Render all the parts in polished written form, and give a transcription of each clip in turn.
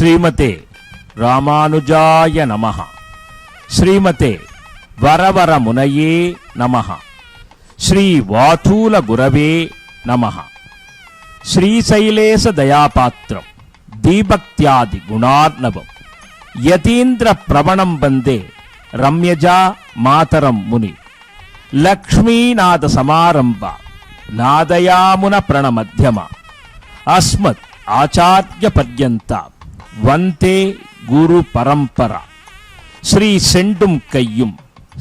ஸ்ரீமதே ராமானுஜாய நமஹ. ஸ்ரீமதே வரவர முனையே நமஹ. ஸ்ரீ வாதூல குரவே நமஹ. ஸ்ரீசைலேச தயாபாத்திரம் தீபக்தியாதி குணார்ணவம் யதீந்திர பிரவணம் வந்தே ரம்யஜா மாதரம் முனி லக்ஷ்மீநாத சமாரம்பா நாதயாமுன பிரணமத்யமா அஸ்மத் ஆச்சார்ய பர்யந்தா வந்தே குரு பரம்பரா. ஸ்ரீ செண்டும் கையும்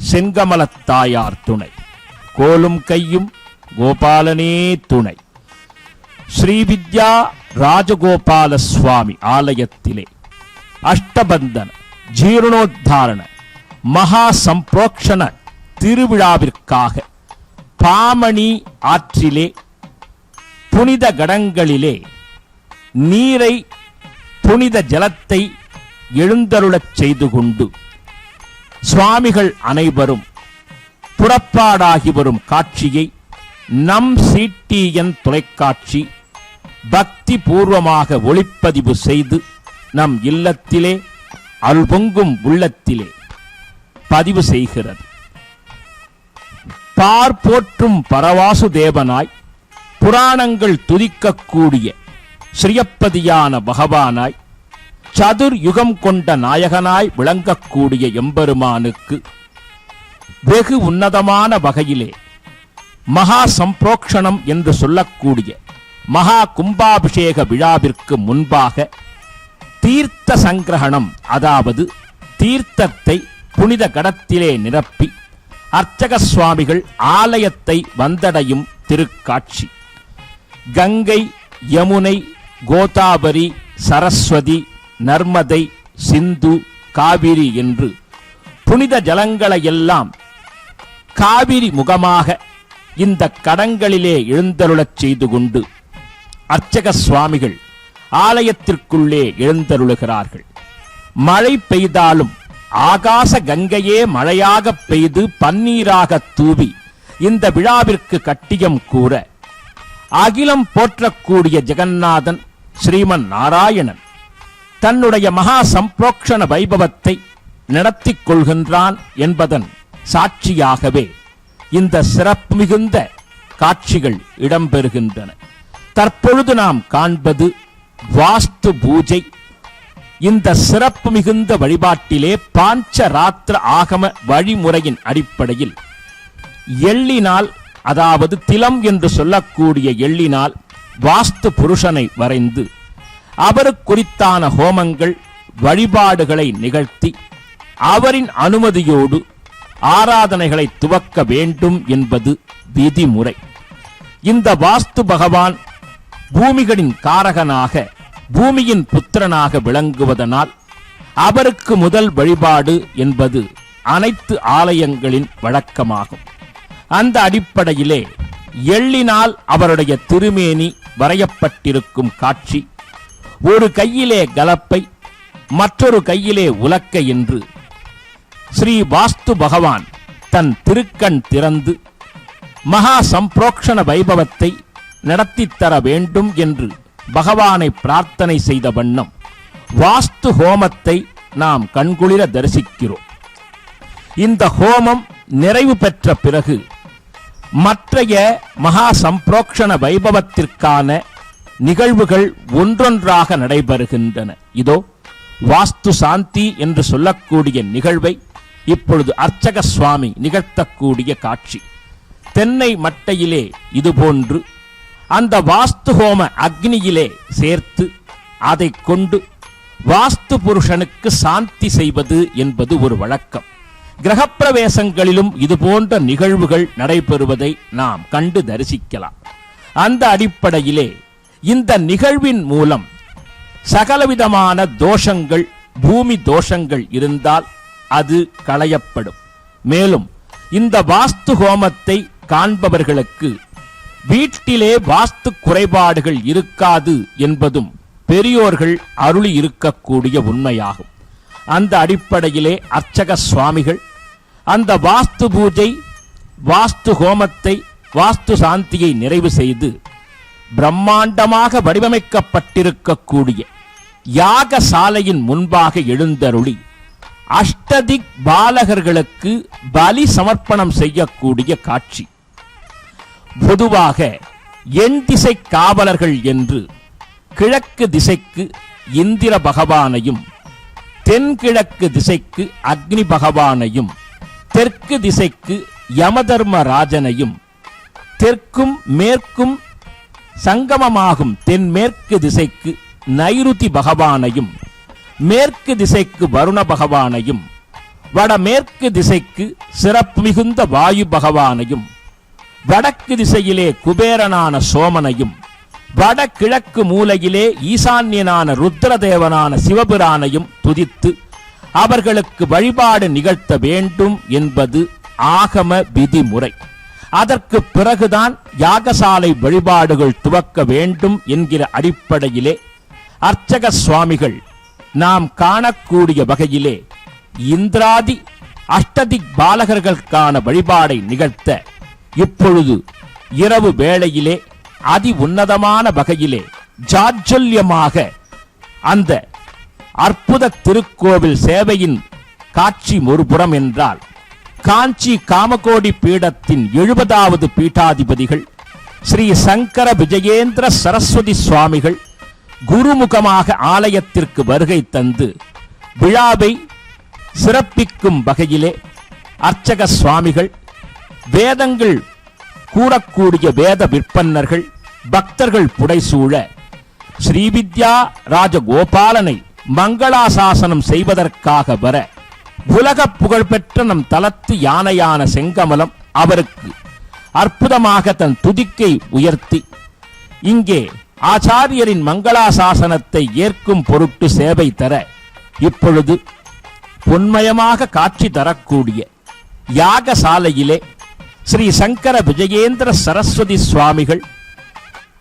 செங்கமலத்தாயார் துணை, கோலும் கையும் கோபாலனே துணை. ஸ்ரீவித்யா ராஜகோபால சுவாமி ஆலயத்திலே அஷ்டபந்தன ஜீர்ணோத்தாரண மகா சம்பிரோக்ஷண திருவிழாவிற்காக பாமணி ஆற்றிலே புனித கடங்களிலே நீரை புனித ஜலத்தை எழுந்தருளச் செய்து கொண்டு சுவாமிகள் அனைவரும் புறப்பாடாகி வரும் காட்சியை நம் சிடிஎன் தொலைக்காட்சி பக்தி பூர்வமாக ஒளிப்பதிவு செய்து நம் இல்லத்திலே அருள்பொங்கும் உள்ளத்திலே பதிவு செய்கிறது. பார்போற்றும் பரவாசு தேவனாய் புராணங்கள் துதிக்கக்கூடிய ஸ்ரீயப்பதியான பகவானாய் சதுர் யுகம் கொண்ட நாயகனாய் விளங்கக்கூடிய எம்பெருமானுக்கு வெகு உன்னதமான வகையிலே மகா சம்பிரோக்ஷணம் என்று சொல்லக்கூடிய மகா கும்பாபிஷேக விழாவிற்கு முன்பாக தீர்த்த சங்கிரகணம், அதாவது தீர்த்தத்தை புனித கடத்திலே நிரப்பி அர்ச்சக சுவாமிகள் ஆலயத்தை வந்தடையும் திருக்காட்சி. கங்கை, யமுனை, கோதாவரி, சரஸ்வதி, நர்மதை, சிந்து, காவிரி என்று புனித ஜலங்களையெல்லாம் காவிரி முகமாக இந்த கடங்களிலே எழுந்தருளச் செய்து கொண்டு அர்ச்சக சுவாமிகள் ஆலயத்திற்குள்ளே எழுந்தருளுகிறார்கள். மழை பெய்தாலும் ஆகாச கங்கையே மழையாக பெய்து பன்னீராக தூவி இந்த விழாவிற்கு கட்டியம் கூற அகிலம் போற்றக்கூடிய ஜெகநாதன் ஸ்ரீமன் நாராயணன் தன்னுடைய மகா சம்பிரோக்ஷண வைபவத்தை நடத்திக் கொள்கின்றான் என்பதன் சாட்சியாகவே இந்த சிறப்பு மிகுந்த காட்சிகள் இடம்பெறுகின்றன. தற்பொழுது நாம் காண்பது வாஸ்து பூஜை. இந்த சிறப்பு மிகுந்த வழிபாட்டிலே பாஞ்சராத்திர ஆகம வழிமுறையின் அடிப்படையில் எள்ளினால், அதாவது திலம் என்று சொல்லக்கூடிய எள்ளினால் வாஸ்து புருஷனை வரைந்து அவருக்குறித்தான ஹோமங்கள் வழிபாடுகளை நிகழ்த்தி அவரின் அனுமதியோடு ஆராதனைகளை துவக்க வேண்டும் என்பது விதிமுறை. இந்த வாஸ்து பகவான் பூமிகளின் காரகனாக, பூமியின் புத்திரனாக விளங்குவதனால் அவருக்கு முதல் வழிபாடு என்பது அனைத்து ஆலயங்களின் வழக்கமாகும். அந்த அடிப்படையிலே எள்ளினால் அவருடைய திருமேனி வரையப்பட்டிருக்கும் காட்சி, ஒரு கையிலே கலப்பை மற்றொரு கையிலே உலக்கை என்று ஸ்ரீ வாஸ்து பகவான் தன் திருக்கண் திறந்து மகா சம்பிரோக்ஷண வைபவத்தை நடத்தித்தர வேண்டும் என்று பகவானை பிரார்த்தனை செய்த வண்ணம் வாஸ்து ஹோமத்தை நாம் கண்குளிர தரிசிக்கிறோம். இந்த ஹோமம் நிறைவு பெற்ற பிறகு மற்றைய மகா சம்பிரோக்ஷண வைபவத்திற்கான நிகழ்வுகள் ஒன்றொன்றாக நடைபெறுகின்றன. இதோ வாஸ்து சாந்தி என்று சொல்லக்கூடிய நிகழ்வை இப்பொழுது அர்ச்சக சுவாமி நிகழ்த்தக்கூடிய காட்சி. தென்னை மட்டையிலே இதுபோன்று அந்த வாஸ்து ஹோம அக்னியிலே சேர்த்து அதை கொண்டு வாஸ்து புருஷனுக்கு சாந்தி செய்வது என்பது ஒரு வழக்கம். கிரகப்பிரவேசங்களிலும் இதுபோன்ற நிகழ்வுகள் நடைபெறுவதை நாம் கண்டு தரிசிக்கலாம். அந்த அடிப்படையிலே இந்த நிகழ்வின் மூலம் சகலவிதமான தோஷங்கள், பூமி தோஷங்கள் இருந்தால் அது களையப்படும். மேலும் இந்த வாஸ்து ஹோமத்தை காண்பவர்களுக்கு வீட்டிலே வாஸ்து குறைபாடுகள் இருக்காது என்பதும் பெரியோர்கள் அருளி இருக்கக்கூடிய உண்மையாகும். அந்த அடிப்படையிலே அர்ச்சக சுவாமிகள் அந்த வாஸ்து பூஜை, வாஸ்து ஹோமத்தை, வாஸ்து சாந்தியை நிறைவு செய்து பிரம்மாண்டமாக வடிவமைக்கப்பட்டிருக்கக்கூடிய யாகசாலையின் முன்பாக எழுந்தருளி அஷ்டதிக் பாலகர்களுக்கு பலி சமர்ப்பணம் செய்யக்கூடிய காட்சி. பொதுவாக எண் திசை காவலர்கள் என்று கிழக்கு திசைக்கு இந்திர பகவானையும், தென்கிழக்கு திசைக்கு அக்னி பகவானையும், தெற்கு திசைக்கு யமதர்மராஜனையும், தெற்கும் மேற்கும் சங்கமமாகும் தென்மேற்கு திசைக்கு நைருதி பகவானையும், மேற்கு திசைக்கு வருண பகவானையும், வடமேற்கு திசைக்கு சிறப்பு மிகுந்த வாயு பகவானையும், வடக்கு திசையிலே குபேரனான சோமனையும், வடகிழக்கு மூலையிலே ஈசான்யனான ருத்ரதேவனான சிவபிரானையும் துதித்து அவர்களுக்கு வழிபாடு நிகழ்த்த வேண்டும் என்பது ஆகம விதிமுறை. அதற்கு பிறகுதான் யாகசாலை வழிபாடுகள் துவக்க வேண்டும் என்கிற அடிப்படையிலே அர்ச்சக சுவாமிகள் நாம் காணக்கூடிய வகையிலே இந்திராதி அஷ்டதிக் பாலகர்களுக்கான வழிபாடை நிகழ்த்த இப்பொழுது இரவு வேளையிலே அதி உன்னதமான வகையிலே ஜாஜ்ஜல்யமாக அந்த அற்புத திருக்கோவில் சேவையின் காட்சி ஒருபுறம் என்றால், காஞ்சி காமகோடி பீடத்தின் 70வது பீட்டாதிபதிகள் ஸ்ரீ சங்கர விஜயேந்திர சரஸ்வதி சுவாமிகள் குருமுகமாக ஆலயத்திற்கு வருகை தந்து விழாவை சிறப்பிக்கும் வகையிலே அர்ச்சக சுவாமிகள், வேதங்கள் கூறக்கூடிய வேத விற்பன்னர்கள், பக்தர்கள் புடைசூழ ஸ்ரீவித்யா ராஜகோபாலனை மங்களாசாசனம் செய்வதற்காக வர உலக புகழ்பெற்ற நம் தலத்து யானையான செங்கமலம் அவருக்கு அற்புதமாக தன் துதிக்கை உயர்த்தி இங்கே ஆச்சாரியரின் மங்களாசாசனத்தை ஏற்கும் பொருட்டு சேவை தர இப்பொழுது பொன்மயமாக காட்சி தரக்கூடிய யாகசாலையிலே ஸ்ரீ சங்கர விஜயேந்திர சரஸ்வதி சுவாமிகள்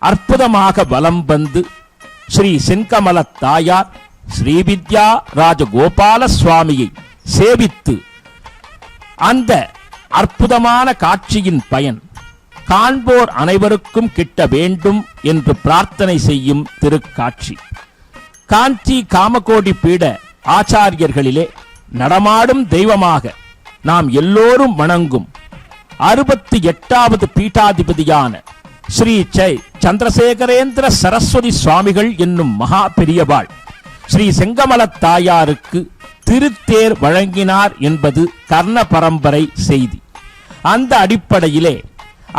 அற்புதமாக வலம் வந்து ஸ்ரீ செங்கமல தாயார் ஸ்ரீவித்யா ராஜகோபால சுவாமியை சேவித்து அந்த அற்புதமான காட்சியின் பயன் காண்போர் அனைவருக்கும் கிட்ட வேண்டும் என்று பிரார்த்தனை செய்யும் திருக்காட்சி. காஞ்சி காமகோடி பீட ஆச்சாரியர்களிலே நடமாடும் தெய்வமாக நாம் எல்லோரும் வணங்கும் 68வது பீட்டாதிபதியான ஸ்ரீ சந்திரசேகரேந்திர சரஸ்வதி சுவாமிகள் என்னும் மகா பெரியவாள் ஸ்ரீ செங்கமல தாயாருக்கு திருத்தேர் வழங்கினார் என்பது கர்ண பரம்பரை செய்தி. அந்த அடிப்படையிலே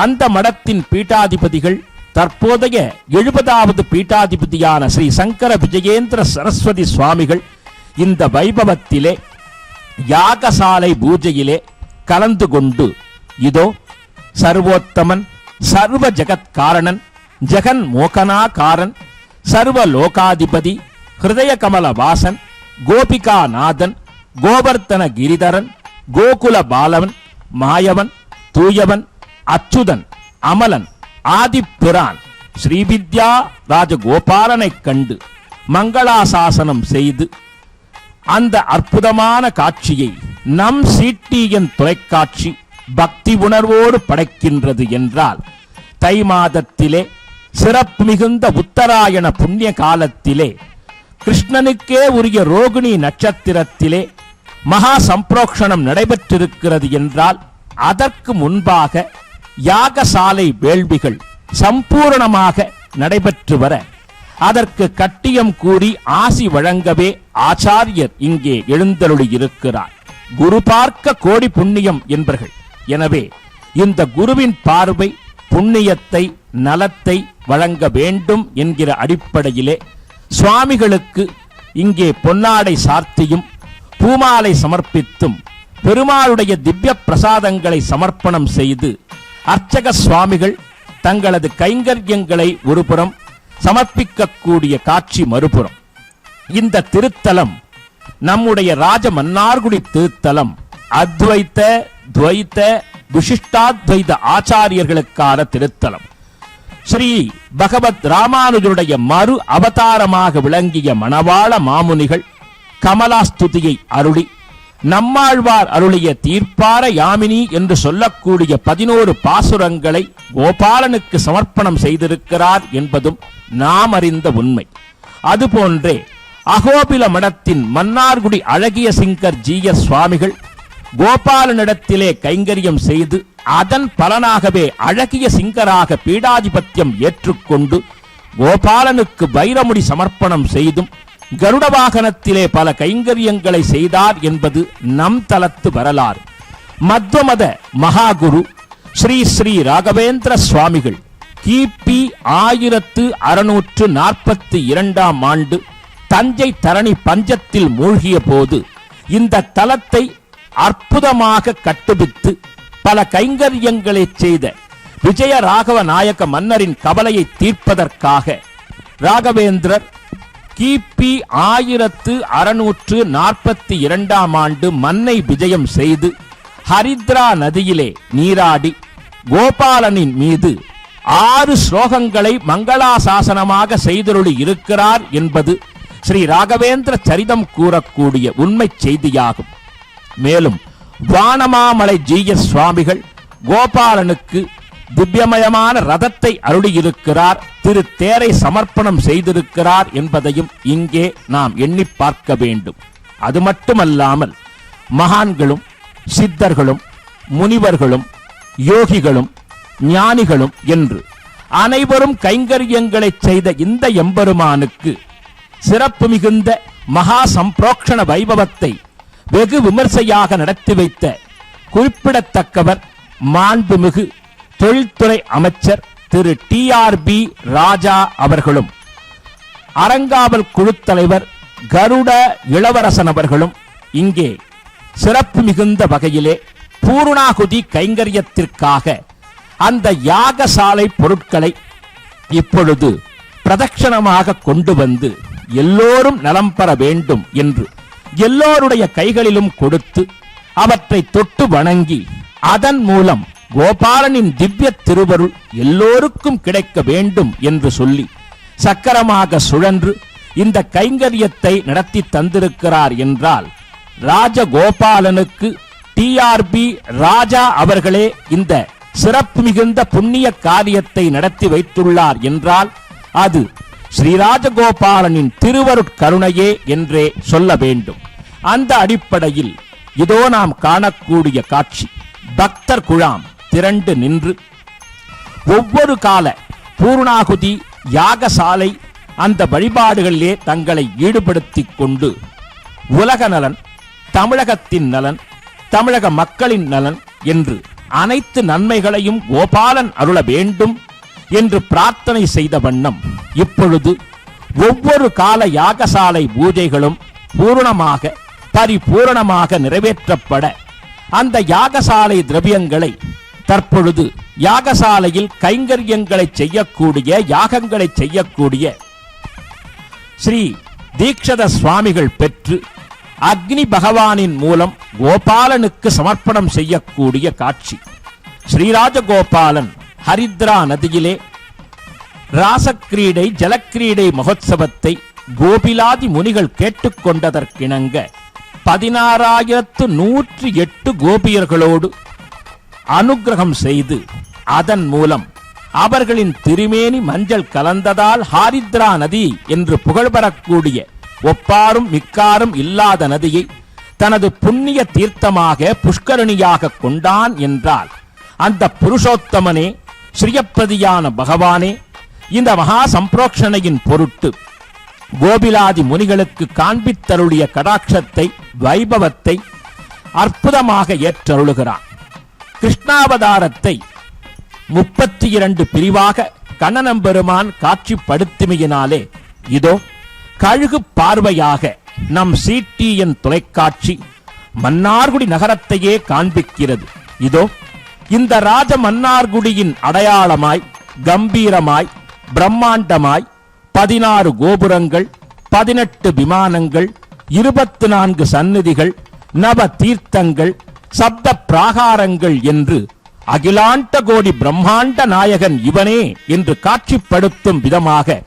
அந்த மடத்தின் பீட்டாதிபதிகள் தற்போதைய 70வது பீட்டாதிபதியான ஸ்ரீ சங்கர விஜயேந்திர சரஸ்வதி சுவாமிகள் இந்த வைபவத்திலே யாகசாலை பூஜையிலே கலந்து கொண்டு இதோ சர்வோத்தமன், சர்வ ஜகத் காரணன், ஜெகன் மோகனாகாரன், சர்வ லோகாதிபதி, ஹிருதய கமல வாசன், கோபிகாநாதன், கோவர்த்தன கிரிதரன், கோகுல பாலவன், மாயவன், தூயவன், அச்சுதன், அமலன், ஆதிப்பிரான் ஸ்ரீவித்யா ராஜகோபாலனைக் கண்டு மங்களாசாசனம் செய்து அந்த அற்புதமான காட்சியை நம் சிடிஎன் தொலைக்காட்சி பக்தி உணர்வோடு படைக்கின்றது என்றால், தை மாதத்திலே சிறப்பு மிகுந்த உத்தராயண புண்ணிய காலத்திலே கிருஷ்ணனுக்கே உரிய ரோகிணி நட்சத்திரத்திலே மகா சம்பிரோக்ஷணம் நடைபெற்றிருக்கிறது என்றால், அதற்கு முன்பாக யாகசாலை வேள்விகள் சம்பூரணமாக நடைபெற்று வர அதற்கு கட்டியம் கூறி ஆசி வழங்கவே ஆச்சாரியர் இங்கே எழுந்தருளி இருக்கிறார். குரு பார்க்க கோடி புண்ணியம் என்பர்கள். எனவே இந்த குருவின் பார்வை புண்ணியத்தை, நலத்தை வழங்க வேண்டும் என்கிற அடிப்படையிலே சுவாமிகளுக்கு இங்கே பொன்னாடை சார்த்தியும் பூமாலை சமர்ப்பித்தும் பெருமாளுடைய திவ்ய பிரசாதங்களை சமர்ப்பணம் செய்து அர்ச்சக சுவாமிகள் தங்களது கைங்கரியங்களை ஒருபுறம் சமர்ப்பிக்கக்கூடிய காட்சி மறுபுறம். இந்த திருத்தலம் நம்முடைய ராஜ மன்னார்குடி திருத்தலம் அத்வைத்த, துவைத்த, விசிஷ்டாத்வைத ஆச்சாரியர்களுக்கான திருத்தலம். ஸ்ரீ பகவத் ராமானுஜருடைய மறு அவதாரமாக விளங்கிய மணவாள மாமுனிகள் கமலாஸ்துதியை அருளி நம்மாழ்வார் அருளிய தீர்ப்பார யாமினி என்று சொல்லக்கூடிய 11 பாசுரங்களை கோபாலனுக்கு சமர்ப்பணம் செய்திருக்கிறார் என்பதும் நாம் அறிந்த உண்மை. அதுபோன்றே அகோபில மடத்தின் மன்னார்குடி அழகிய சிங்கர் ஜீயர் சுவாமிகள் கோபாலனிடத்திலே கைங்கரியம் செய்து அதன் பலனாகவே அழகிய சிங்கராக பீடாதிபத்தியம் ஏற்றுக்கொண்டு கோபாலனுக்கு வைரமுடி சமர்ப்பணம் செய்தும் கருட வாகனத்திலே பல கைங்கரியங்களை செய்தார் என்பது நம் தலத்து வரலாறு. மத்வமத மகாகுரு ஸ்ரீ ஸ்ரீ ராகவேந்திர சுவாமிகள் கிபி 1642 ஆண்டு தஞ்சை தரணி பஞ்சத்தில் மூழ்கிய போது இந்த தலத்தை அற்புதமாக கட்டுவித்து பல கைங்கரியங்களை செய்த விஜய ராகவ நாயக்க மன்னரின் கவலையை தீர்ப்பதற்காக ராகவேந்திரர் கிபி 1642 ஆண்டு மன்னை விஜயம் செய்து ஹரித்ரா நதியிலே நீராடி கோபாலனின் மீது 6 ஸ்லோகங்களை மங்களாசாசனமாக செய்தருளி இருக்கிறார் என்பது ஸ்ரீ ராகவேந்திர சரிதம் கூறக்கூடிய உண்மை செய்தியாகும். மேலும் வானமாமலை ஜீயர் சுவாமிகள் கோபாலனுக்கு திவ்யமயமான ரதத்தை அருளியிருக்கிறார், திரு தேரை சமர்ப்பணம் செய்திருக்கிறார் என்பதையும் இங்கே நாம் எண்ணி பார்க்க வேண்டும். அது மட்டுமல்லாமல் மகான்களும் சித்தர்களும் முனிவர்களும் யோகிகளும் ஞானிகளும் என்று அனைவரும் கைங்கரியங்களை செய்த இந்த எம்பெருமானுக்கு சிறப்பு மிகுந்த மகா சம்பிரோக்ஷண வைபவத்தை வெகு விமர்சையாக நடத்தி வைத்த குறிப்பிடத்தக்கவர் மாண்புமிகு தொழில்துறை அமைச்சர் திரு TRB ராஜா அவர்களும் அறங்காவல் குழு தலைவர் கருட இளவரசன் அவர்களும் இங்கே சிறப்பு மிகுந்த வகையிலே பூர்ணாகுதி கைங்கரியத்திற்காக அந்த யாகசாலை பொருட்களை இப்பொழுது பிரதட்சணமாக கொண்டு வந்து எல்லோரும் நலம் பெற வேண்டும் என்று எல்லோருடைய கைகளிலும் கொடுத்து அவற்றை தொட்டு வணங்கி அதன் மூலம் கோபாலனின் திவ்ய திருவருள் எல்லோருக்கும் கிடைக்க வேண்டும் என்று சொல்லி சக்கரமாக சுழன்று இந்த கைங்கரியத்தை நடத்தி தந்திருக்கிறார் என்றால் ராஜகோபாலனுக்கு TRB ராஜா அவர்களே இந்த சிறப்பு மிகுந்த புண்ணிய காரியத்தை நடத்தி வைத்துள்ளார் என்றால் அது ஸ்ரீராஜகோபாலனின் திருவருட்கருணையே என்றே சொல்ல வேண்டும். அந்த அடிப்படையில் இதோ நாம் காணக்கூடிய காட்சி, பக்தர் குழாம் திரண்டு நின்று ஒவ்வொரு கால பூர்ணாகுதி யாகசாலை அந்த வழிபாடுகளிலே தங்களை ஈடுபடுத்திக் கொண்டு உலக நலன், தமிழகத்தின் நலன், தமிழக மக்களின் நலன் என்று அனைத்து நன்மைகளையும் கோபாலன் அருள வேண்டும் என்று பிரார்த்தனை செய்த வண்ணம் இப்பொழுது ஒவ்வொரு கால யாகசாலை பூஜைகளும் பூரணமாக பரிபூரணமாக நிறைவேற்றப்பட அந்த யாகசாலை திரவியங்களை தற்பொழுது யாகசாலையில் கைங்கரியங்களை செய்யக்கூடிய யாகங்களை செய்யக்கூடிய ஸ்ரீ தீக்ஷத சுவாமிகள் பெற்று அக்னி பகவானின் மூலம் கோபாலனுக்கு சமர்ப்பணம் செய்யக்கூடிய காட்சி. ஸ்ரீராஜகோபாலன் ஹரித்ரா நதியிலே ராசக்கிரீடை ஜலக்கிரீடை மகோத்சவத்தை கோபிலாதி முனிகள் கேட்டுக்கொண்டதற்கிணங்க 16,108 கோபியர்களோடு அனுக்கிரகம் செய்து அதன் மூலம் அவர்களின் திருமேனி மஞ்சள் கலந்ததால் ஹாரித்ரா நதி என்று புகழ்பெறக்கூடிய ஒப்பாரும் மிக்காரும் இல்லாத நதியை தனது புண்ணிய தீர்த்தமாக புஷ்கரணியாக கொண்டான் என்றால் அந்த புருஷோத்தமனே ஸ்ரீயப்பதியான பகவானே இந்த மகா சம்பிரோக்ஷணையின் பொருட்டு கோபிலாதி முனிகளுக்கு காண்பித்தருளிய கடாட்சத்தை வைபவத்தை அற்புதமாக ஏற்றருளுகிறான். கிருஷ்ணாவதாரத்தை 32 பிரிவாக கண்ணனம்பெருமான் காட்சிப்படுத்திமையினாலே இதோ கழுகு பார்வையாக நம் CTN தொலைக்காட்சி மன்னார்குடி நகரத்தையே காண்பிக்கிறது. இதோ இந்த ராஜ மன்னார்குடியின் அடையாளமாய் கம்பீரமாய் பிரம்மாண்டமாய் 16 கோபுரங்கள், 18 விமானங்கள், 24 சந்நிதிகள், நவ தீர்த்தங்கள், சப்த பிராகாரங்கள் என்று அகிலாண்ட கோடி பிரம்மாண்ட நாயகன் இவனே என்று காட்சிப்படுத்தும் விதமாக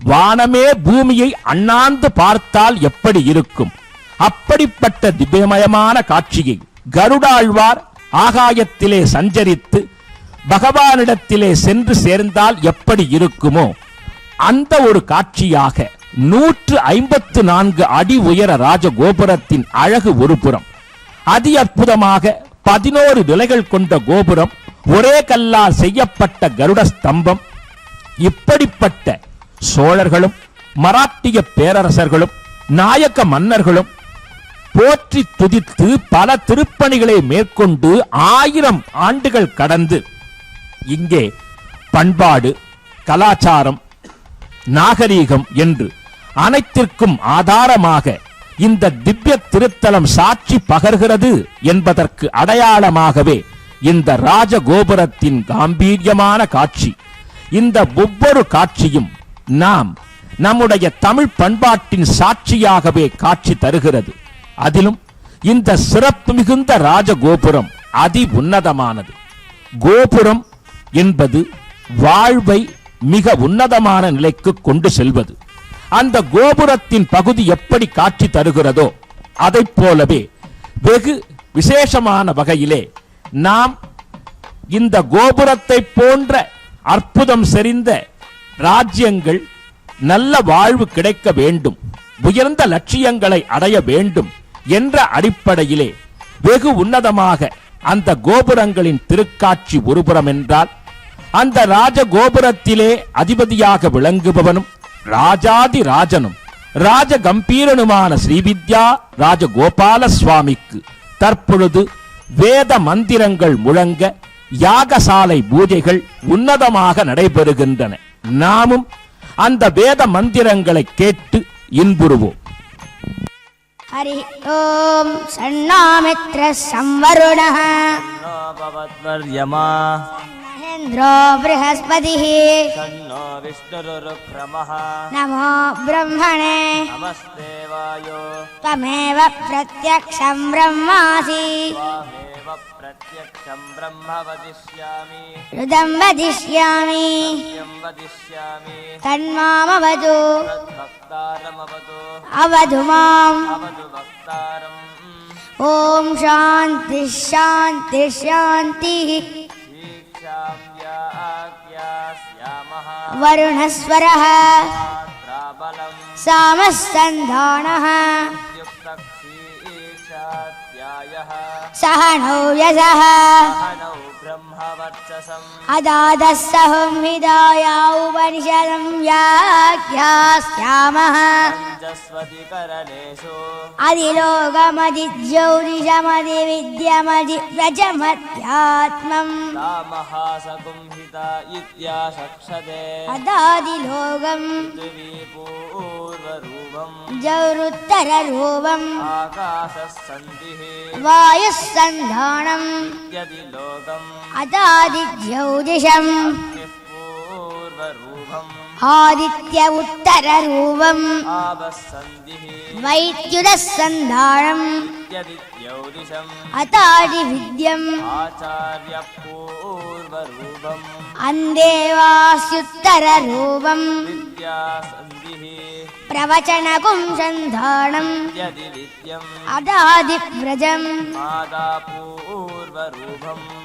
வானமே பூமியை அண்ணாந்து பார்த்தால் எப்படி இருக்கும் அப்படிப்பட்ட திவ்யமயமான காட்சியை கருடாழ்வார் ஆகாயத்திலே சஞ்சரித்து பகவானிடத்திலே சென்று சேர்ந்தால் எப்படி இருக்குமோ அந்த ஒரு காட்சியாக 154 அடி உயர ராஜகோபுரத்தின் அழகு ஒரு புறம். அதி அற்புதமாக 11 நிலைகள் கொண்ட கோபுரம், ஒரே கல்லால் செய்யப்பட்ட கருட ஸ்தம்பம். இப்படிப்பட்ட சோழர்களும் மராட்டிய பேரரசர்களும் நாயக்க மன்னர்களும் போற்றி துதித்து பல திருப்பணிகளை மேற்கொண்டு 1000 ஆண்டுகள் கடந்து இங்கே பண்பாடு, கலாச்சாரம், நாகரீகம் என்று அனைத்திற்கும் ஆதாரமாக இந்த திவ்ய திருத்தலம் சாட்சி பகர்கிறது என்பதற்கு அடையாளமாகவே இந்த ராஜகோபுரத்தின் காம்பீரியமான காட்சி. இந்த ஒவ்வொரு காட்சியும் நாம் நம்முடைய தமிழ் பண்பாட்டின் சாட்சியாகவே காட்சி தருகிறது. அதிலும் இந்த சிறப்பு மிகுந்த ராஜகோபுரம் அதி உன்னதமானது. கோபுரம் என்பது வாழ்வை மிக உன்னதமான நிலைக்கு கொண்டு செல்வது. அந்த கோபுரத்தின் பகுதி எப்படி காட்சி தருகிறதோ அதைப் போலவே வெகு விசேஷமான வகையிலே நாம் இந்த கோபுரத்தை போன்ற அற்புதம் செறிந்த ராஜ்யங்கள், நல்ல வாழ்வு கிடைக்க வேண்டும், உயர்ந்த லட்சியங்களை அடைய வேண்டும் என்ற அடிப்படையிலே வெகு உன்னதமாக அந்த கோபுரங்களின் திருக்காட்சி ஒருபுறம் என்றால், அந்த ராஜகோபுரத்திலே அதிபதியாக விளங்குபவனும் ராஜாதி ராஜனும் ராஜ கம்பீரனுமான ஸ்ரீவித்யா ராஜகோபால சுவாமிக்கு தற்பொழுது வேத மந்திரங்கள் முழங்க யாகசாலை பூஜைகள் உன்னதமாக நடைபெறுகின்றன. நாமும் அந்த வேத மந்திரங்களை கேட்டு இன்புறுவோம். ஹரி ஓம் சன்னாமித்ர சம்வருணः பவத்வர்யமா மஹேந்திரோ ப்ரஹஸ்பதிः தன்னோ விஷ்ணுருக்ரமः நமோ பிரம்மணே நமஸ்தே வாயோ त्वमेव प्रत्यक्षं ब्रह्मासि त्वामेव प्रत्यक्षं ब्रह्म वदिष्यामि ऋदं वदिष्यामि सत्यं वदिष्यामि तन्मामवतु तद्भक्तारमवतु अवतु माम् अवतु भक्तारम् ॐ शान्ति शान्ति शान्तिः दीक्षां याज्ञास्यामः वरुणस्वरः प्राबलं सामस्सन्धानः युक्तक्षीक्षात्यायः सहनौ यजः सहनौ ब्रह्मवर्चसम् अदादः संहिताया उपनिषदं व्याख्यास्यामः जस्वतिकरणेषु अधिलोकमधिज्योतिषमधिविद्यमधिव्रजमध्यात्मम् तामहासगुंहिता इत्याशक्षते अदादिलोकम् पृथिवी पूर्वरूपम् जौरुत्तररूपम् आकाशस्सन्धिः वायुः सन्धानम् यदिलोकम् अदादिज्योतिषम् अग्निः पूर्वरूपम् आदित्य उत्तररूपम् आवस्सन्धिः वैद्युतः सन्धानम् यदिज्योतिषम् अतादिविद्यम् आचार्यपूर्वरूपम् अन्देवास्युत्तररूपम् विद्यासन्धिः प्रवचनकुं सन्धानम् यदिविद्यम् अदादिव्रजम् मादापूर्वरूपम्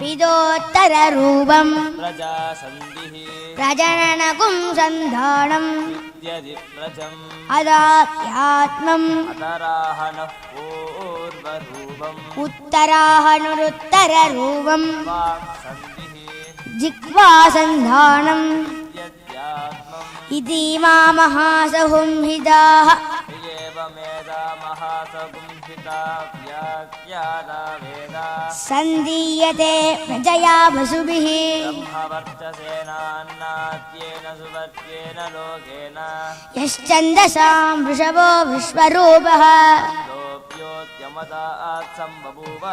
पितोत्तररूपम् प्रजासन्धिः प्रजननकुं सन्धानम् यदिव्रजम् अदात्यात्मम् अतराहनः पूर्वरूपम् उत्तराहनुरुत्तररूपम् वाक्सन्धिः जिह्वासन्धानम् यद्यात्मम् इतीमामहासहुंहिताः एवमेधामहासगुंहिता व्याख्याता वेदा सन्दीयते प्रजया वसुभिः ब्रह्मवर्चसेनान्नाद्येन सुवर्त्येन लोकेन यश्चन्दसां वृषभो विश्वरूपः लोप्योद्यमतात् सम्बभूव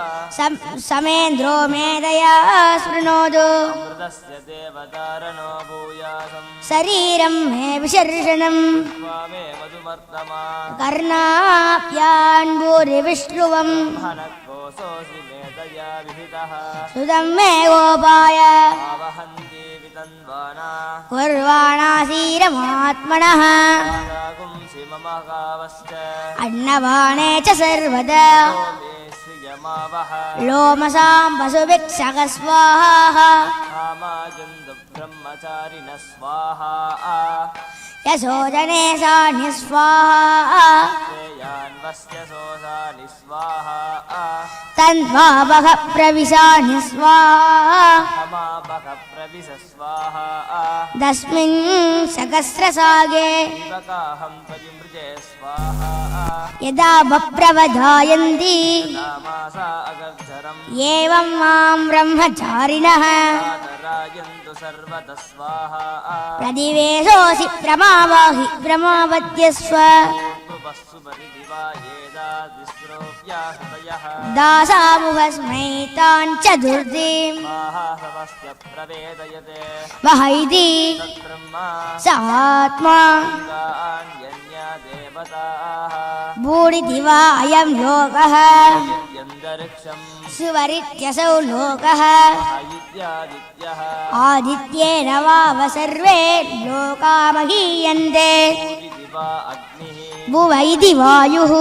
समेन्द्रो मेधया शृणोतु अमृतस्य देवतारणो भूयासम् शरीरं मे विशर्षणम् स्वामे मधुमर्तमा कर्णाभ्यान् भूरिविष्णुवम् हनकोऽसोऽसि मेधया विहितः सुतं मे गोपाय आवहन्ति वितन्वाना कुर्वाणासीरमात्मनः रागुंसि मम गावश्च अन्नपाने च सर्वदा मे श्रियमावह लोमसां पशुभिक्षक स्वाहा कामाजन्तु ब्रह्मचारिण स्वाहा यशोजने सा निस्वाहा श्रेयान्वस्य सोऽसा निस्वाहा तन्वावः प्रविशा निस्वाहा हमापः प्रविश स्वाहा तस्मिन् सहस्रसागे दिवकाहं त्वजिमृजे स्वाहा यदा बप्रवधायन्ति नामासा अगर्धरम् एवं मां ब्रह्मचारिणः राजन्तु सर्वतः स्वाहा प्रतिवेशोऽसि प्रमावाहि प्रमावत्यस्व उपस्सु परिदिवा येदादिस्रोऽप्या हृदयः दासामुभस्मै तान् च दुर्दिं स्वाहा समस्य प्रवेदयते वह इति तद्ब्रह्मा स आत्मा अन्यन्या देवताः भूरिति वा अयं लोकः यन्तरिक्षम् सुवरित्यसौ लोकः आदित्यादित्यः आदित्येन वाव सर्वे लोका महीयन्ते दिवा अग्निः भुव इति वायुः